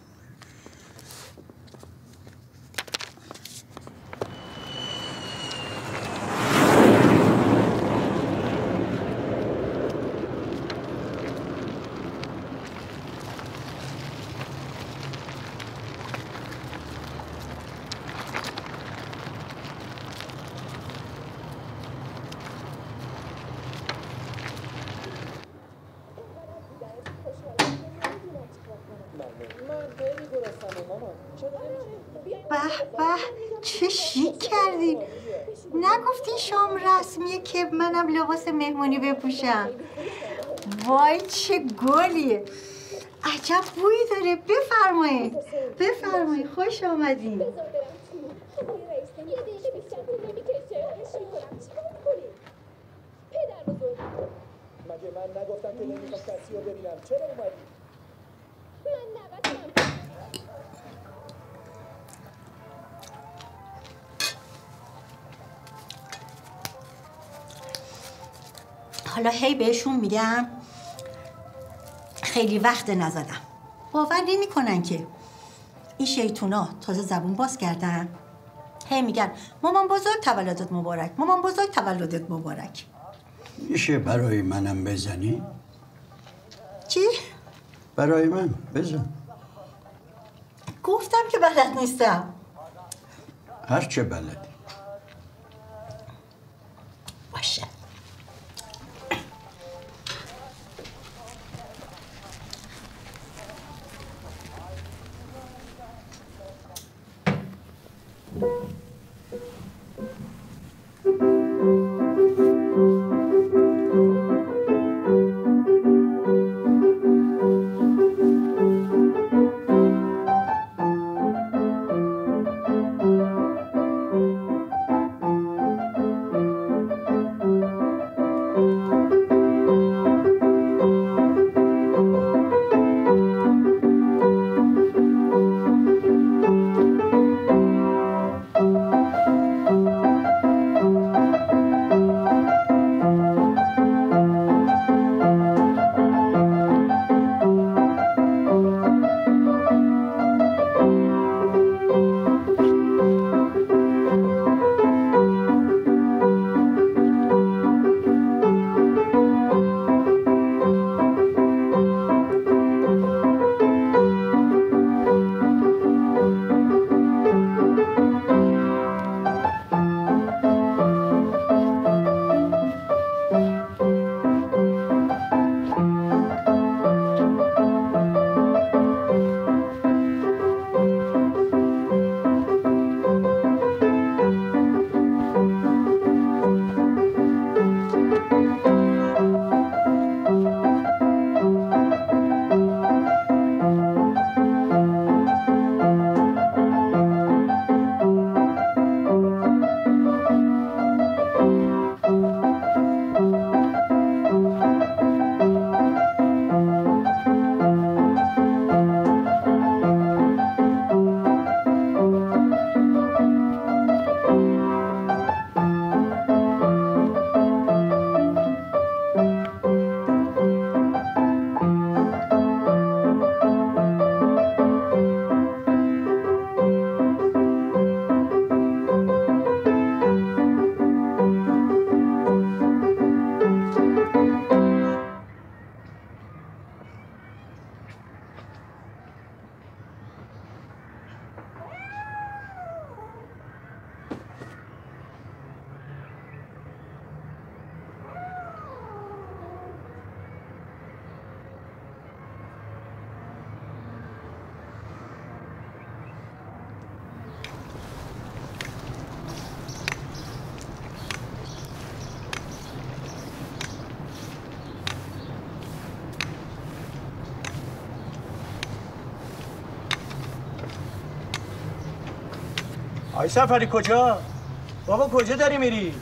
به چه شیک کردی. نگفتی شام رسمیه که منم لباس مهمونی بپوشم. وای چه گلیه. عجب بویی داره. بفرمایید بفرمایید. خوش آمدین. مگه من نگفتم که نمیخوام کسی رو ببینم؟ چرا اومدی؟ حالا هی بهشون میگم خیلی وقت نزدم. باور نمی‌کنن که این شیطونا تازه زبون باز کردن. هی میگن مامان بزرگ تولدت مبارک، مامان بزرگ تولدت مبارک. میشه برای منم بزنی؟ چی؟ برای من بزن. گفتم که بلد نیستم. هر چه بلدی. باشه. آی سفری کجا؟ بابا کجا داری میری؟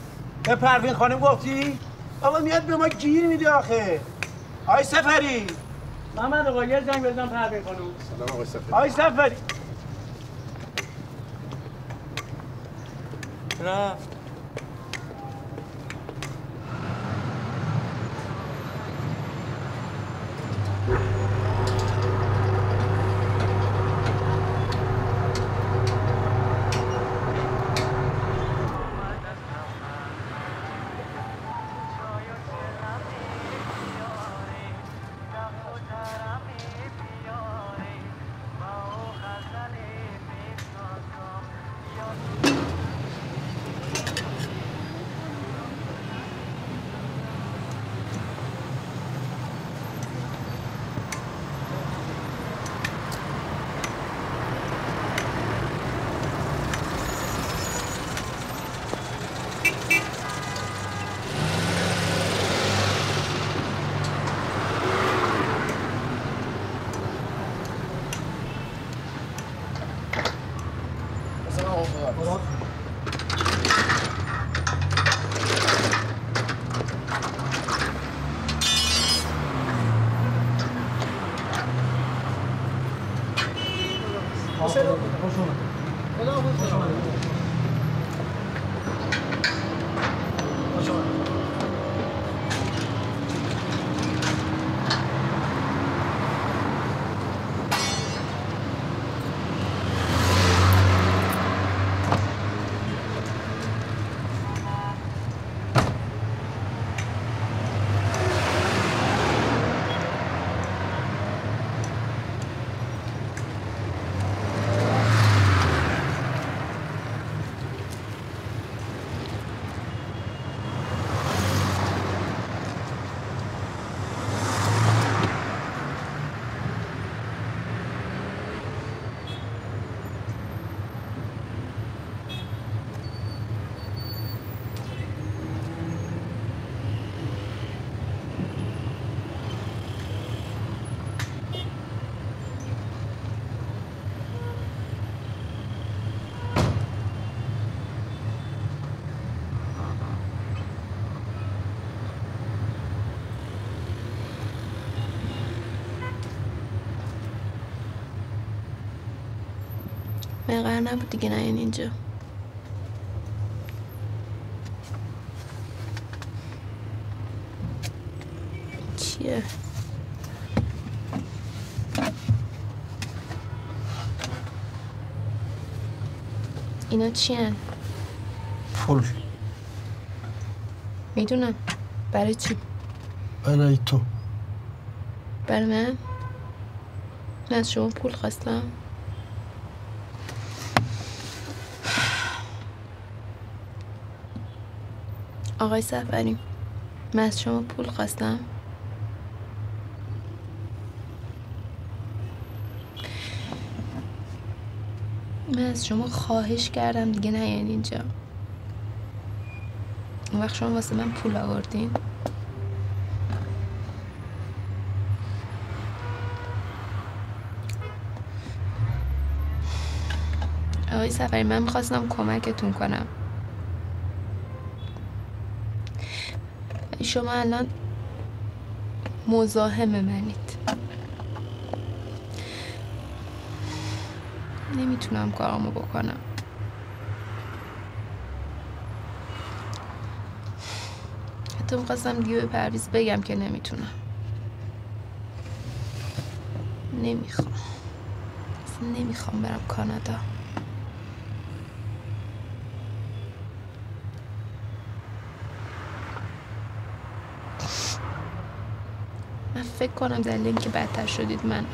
به پروین خانم گفتی؟ بابا میاد به ما گیر میده آخه. آی سفری محمد آقا یه زنگ بزن پروین خانم. سلام آقای سفری. آی سفری رفت. من قرار نبود دیگه نیان اینجا. چیه؟ اینا چیه؟ پول. میدونم. برای چی؟ برای تو. برای من از شما پول خواستم. آقای سفری، من از شما پول خواستم. من از شما خواهش کردم دیگه نیاین اینجا. اون وقت شما واسه من پول آوردین. آقای سفری، من میخواستم کمکتون کنم. شما الان مزاحم منید. نمیتونم کارامو بکنم. حتی میخواستم دیگه به پرویز بگم که نمیتونم. نمیخوام برم کانادا. من فکر کنم دلیل اینکه بدتر شدید من.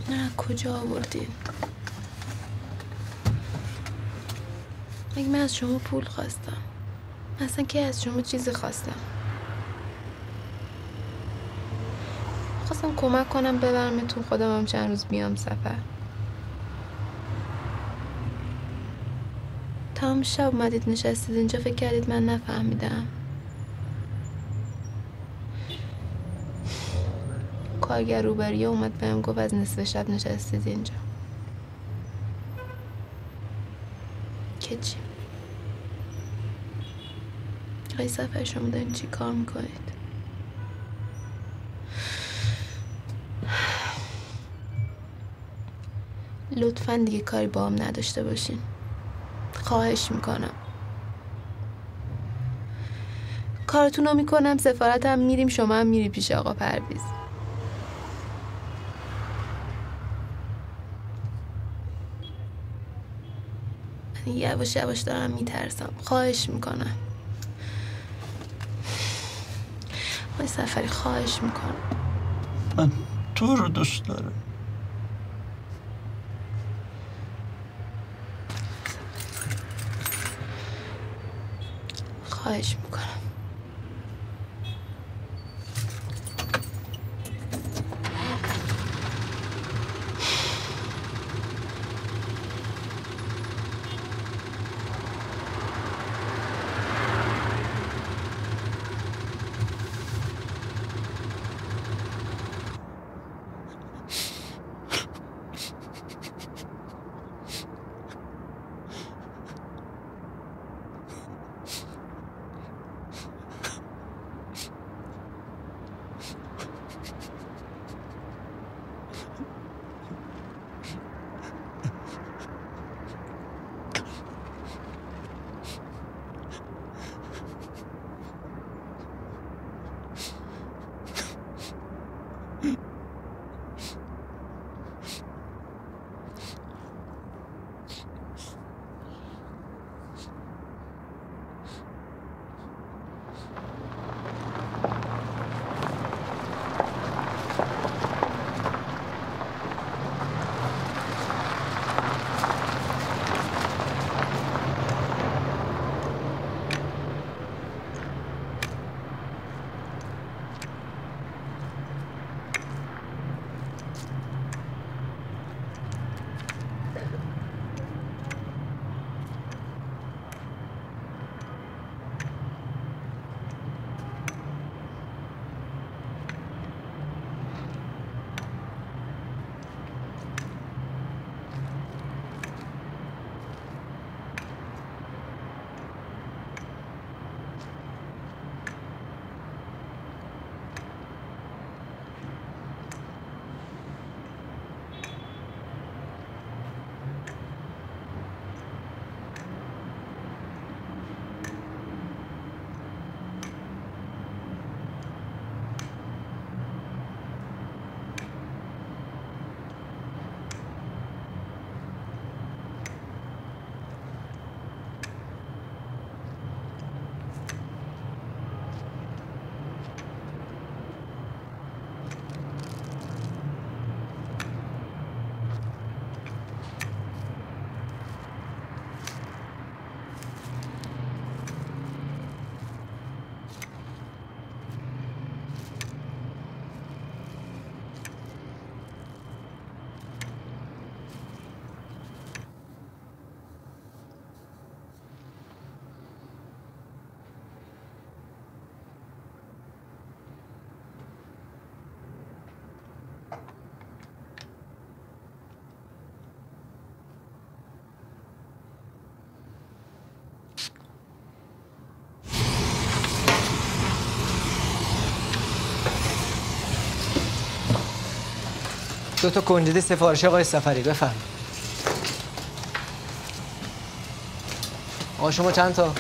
نه کجا آوردین؟ مگه من از شما پول خواستم؟ اصلا که از شما چیزی خواستم؟ خواستم کمک کنم ببرمتون، خودم هم چند روز بیام سفر. تمام شب اومدید نشستید اینجا، فکر کردید من نفهمیدم. کارگر روبریه اومد بهم گفت از نصف شب نشستید اینجا. که چی؟ آقای سفری شما دارین چی کار میکنید؟ لطفاً دیگه کاری با هم نداشته باشین. خواهش میکنم. کارتون رو میکنم، سفارت هم میریم، شما هم میری پیش آقا پرویز. من یواش یواش دارم میترسم. خواهش میکنم. آقای سفری خواهش میکنم. من تو رو دوست دارم. خواهش میکنم. دو تا کنجد سفارش آقای سفری بفهم. آقا شما چند تا؟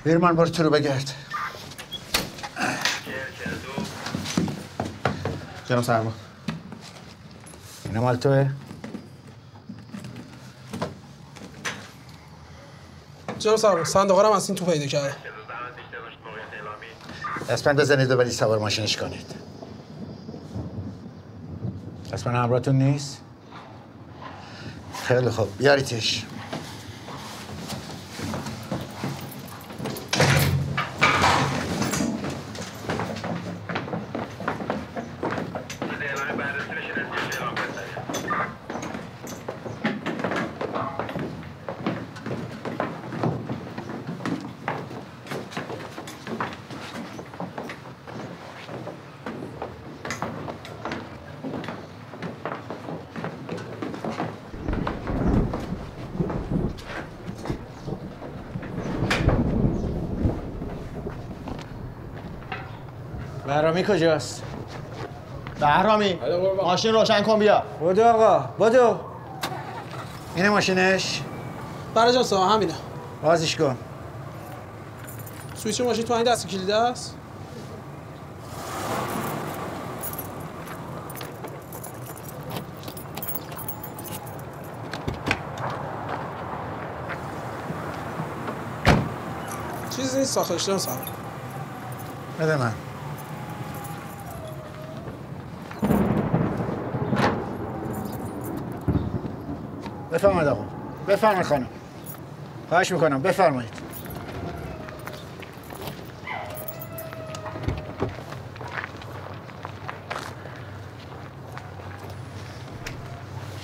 بیرمان برو تو رو بگرد. جناب سرما اینا مال توه؟ جناب سرما صندوقارم از این تو پیدا کرده. اسپند بزنید و برید سوار ماشینش کنید. اسپند همراهتون نیست؟ خیلی خوب بیاریدش. بهرامی کجاست؟ بهرامی ماشین روشن کن بیا. بدو آقا بدو. اینه ماشینش؟ برای جان صاحب همینه. بازش کن. سویچ ماشین تو این دست کلیده است؟ چیزی نیست ساختش جان صاحب. بده من. بفرمایید آقا. بفرمایید خانم. خواهش میکنم بفرمایید.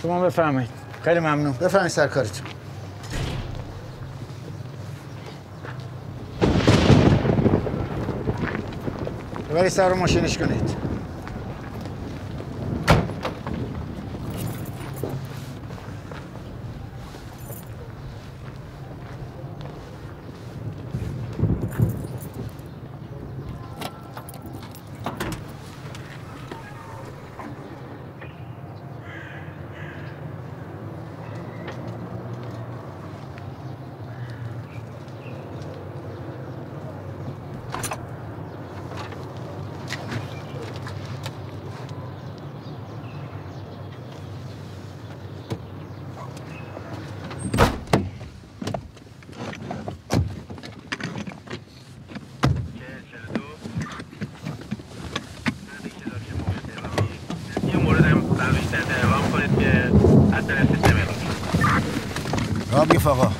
شما بفرمایید. خیلی ممنون. بفرمایید سرکارتون. ببرید سوار ماشینش کنید. رابیف آقا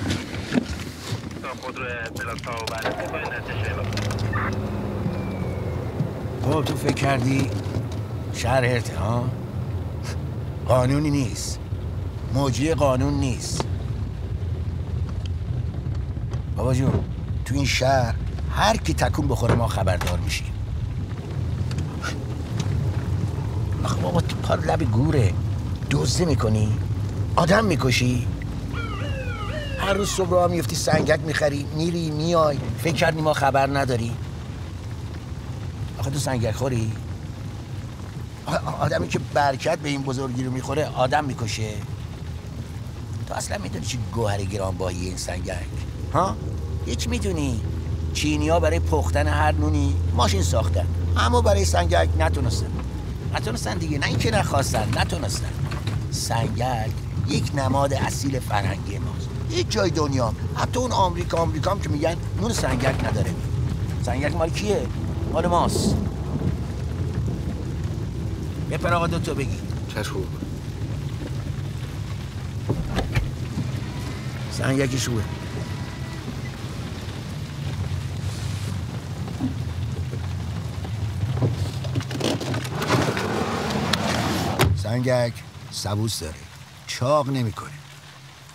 خب تو فکر کردی شهر هرته ها؟ قانونی نیست، موجی قانون نیست. بابا جون تو این شهر هر کی تکون بخوره ما خبردار میشیم. آخه بابا تو پار لب گوره دزدی میکنی؟ آدم میکشی؟ هر روز صبح راه میفتی سنگک میخری میری میای فکر کردی ما خبر نداری؟ آخه تو سنگک خوری؟ آدمی که برکت به این بزرگی رو میخوره آدم میکشه؟ تو اصلا میدونی چی گوهر گرانبهایی این سنگک؟ ها؟ هیچ میدونی؟ چینی‌ها برای پختن هر نونی ماشین ساختن اما برای سنگک نتونستن دیگه. نه اینکه نخواستن، نتونستن. سنگک یک نماد اصیل فرهنگی ماست. هیچ جای دنیا حتی اون آمریکا هم که میگن نون سنگک نداره. سنگک مال کیه؟ مال ماست. بپر آقا دوتو بگی. چشم خوب. سنگکی شوه. سنگک سبوس داره، چاق نمیکنه.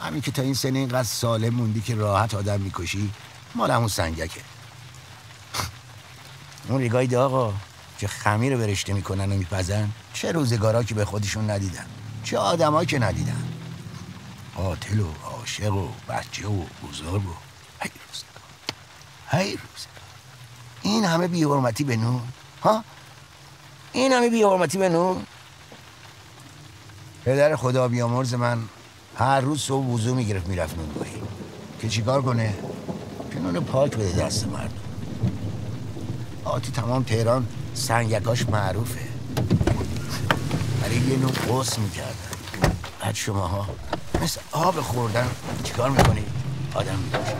همین که تا این سن اینقدر سالم موندی که راحت آدم میکشی مال همون سنگکه. اون ریگای آقا که خمیر برشته میکنن و میپزن چه روزگارا که به خودشون ندیدن، چه آدمایی که ندیدن. قاتل و عاشق و بچه و بزرگ و هی روزگار. این همه بی‌حرمتی به نون؟ ها؟ این همه بی‌حرمتی به نون؟ پدر خدا بیامرز من هر روز صبح وضو میگرفت میرفت نونگاهی که چیکار کنه؟ که نون پاک بده دست مردم. آتی تمام تهران سنگکاش معروفه. برای یه نون قص میکردن. بعد شماها مثل آب خوردن چیکار میکنی؟ آدم میکشی.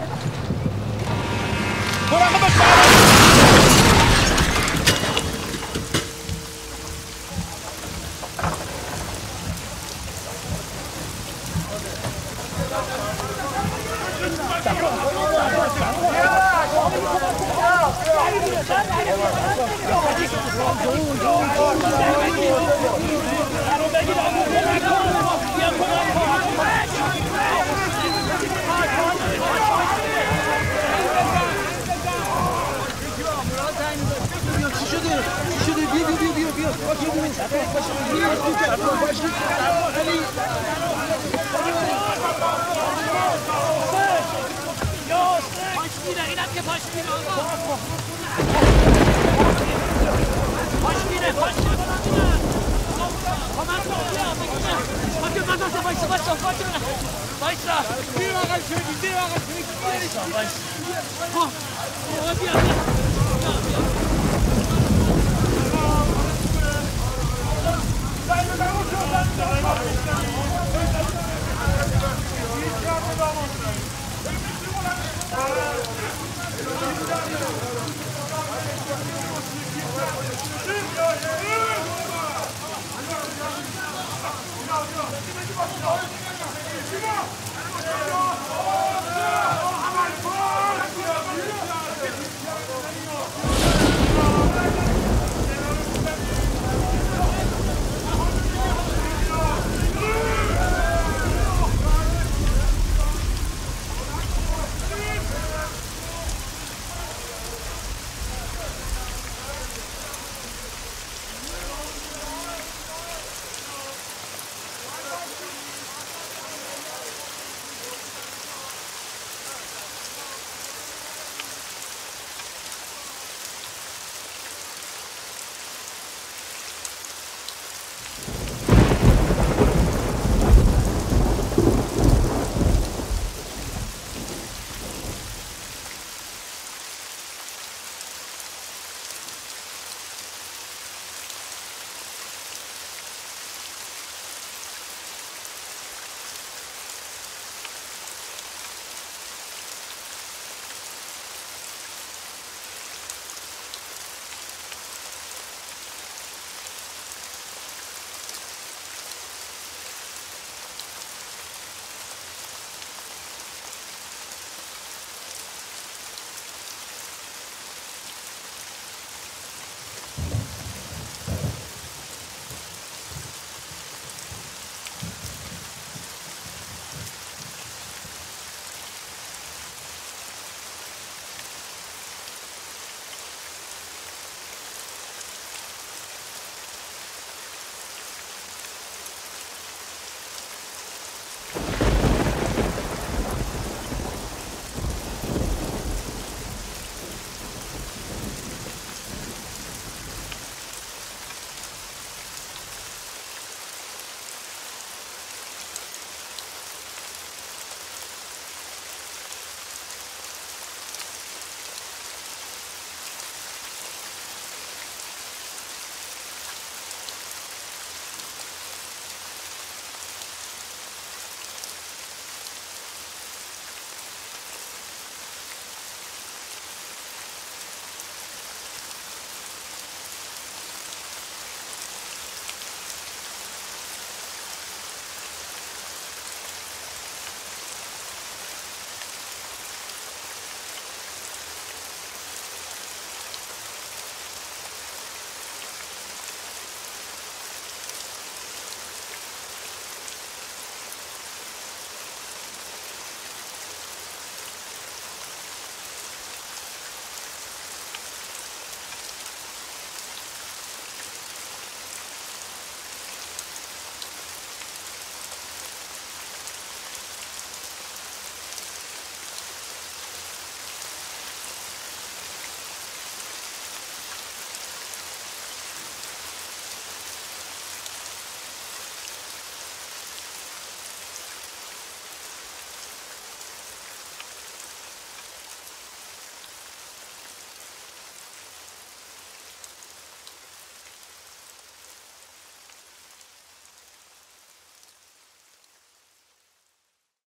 Vaysa.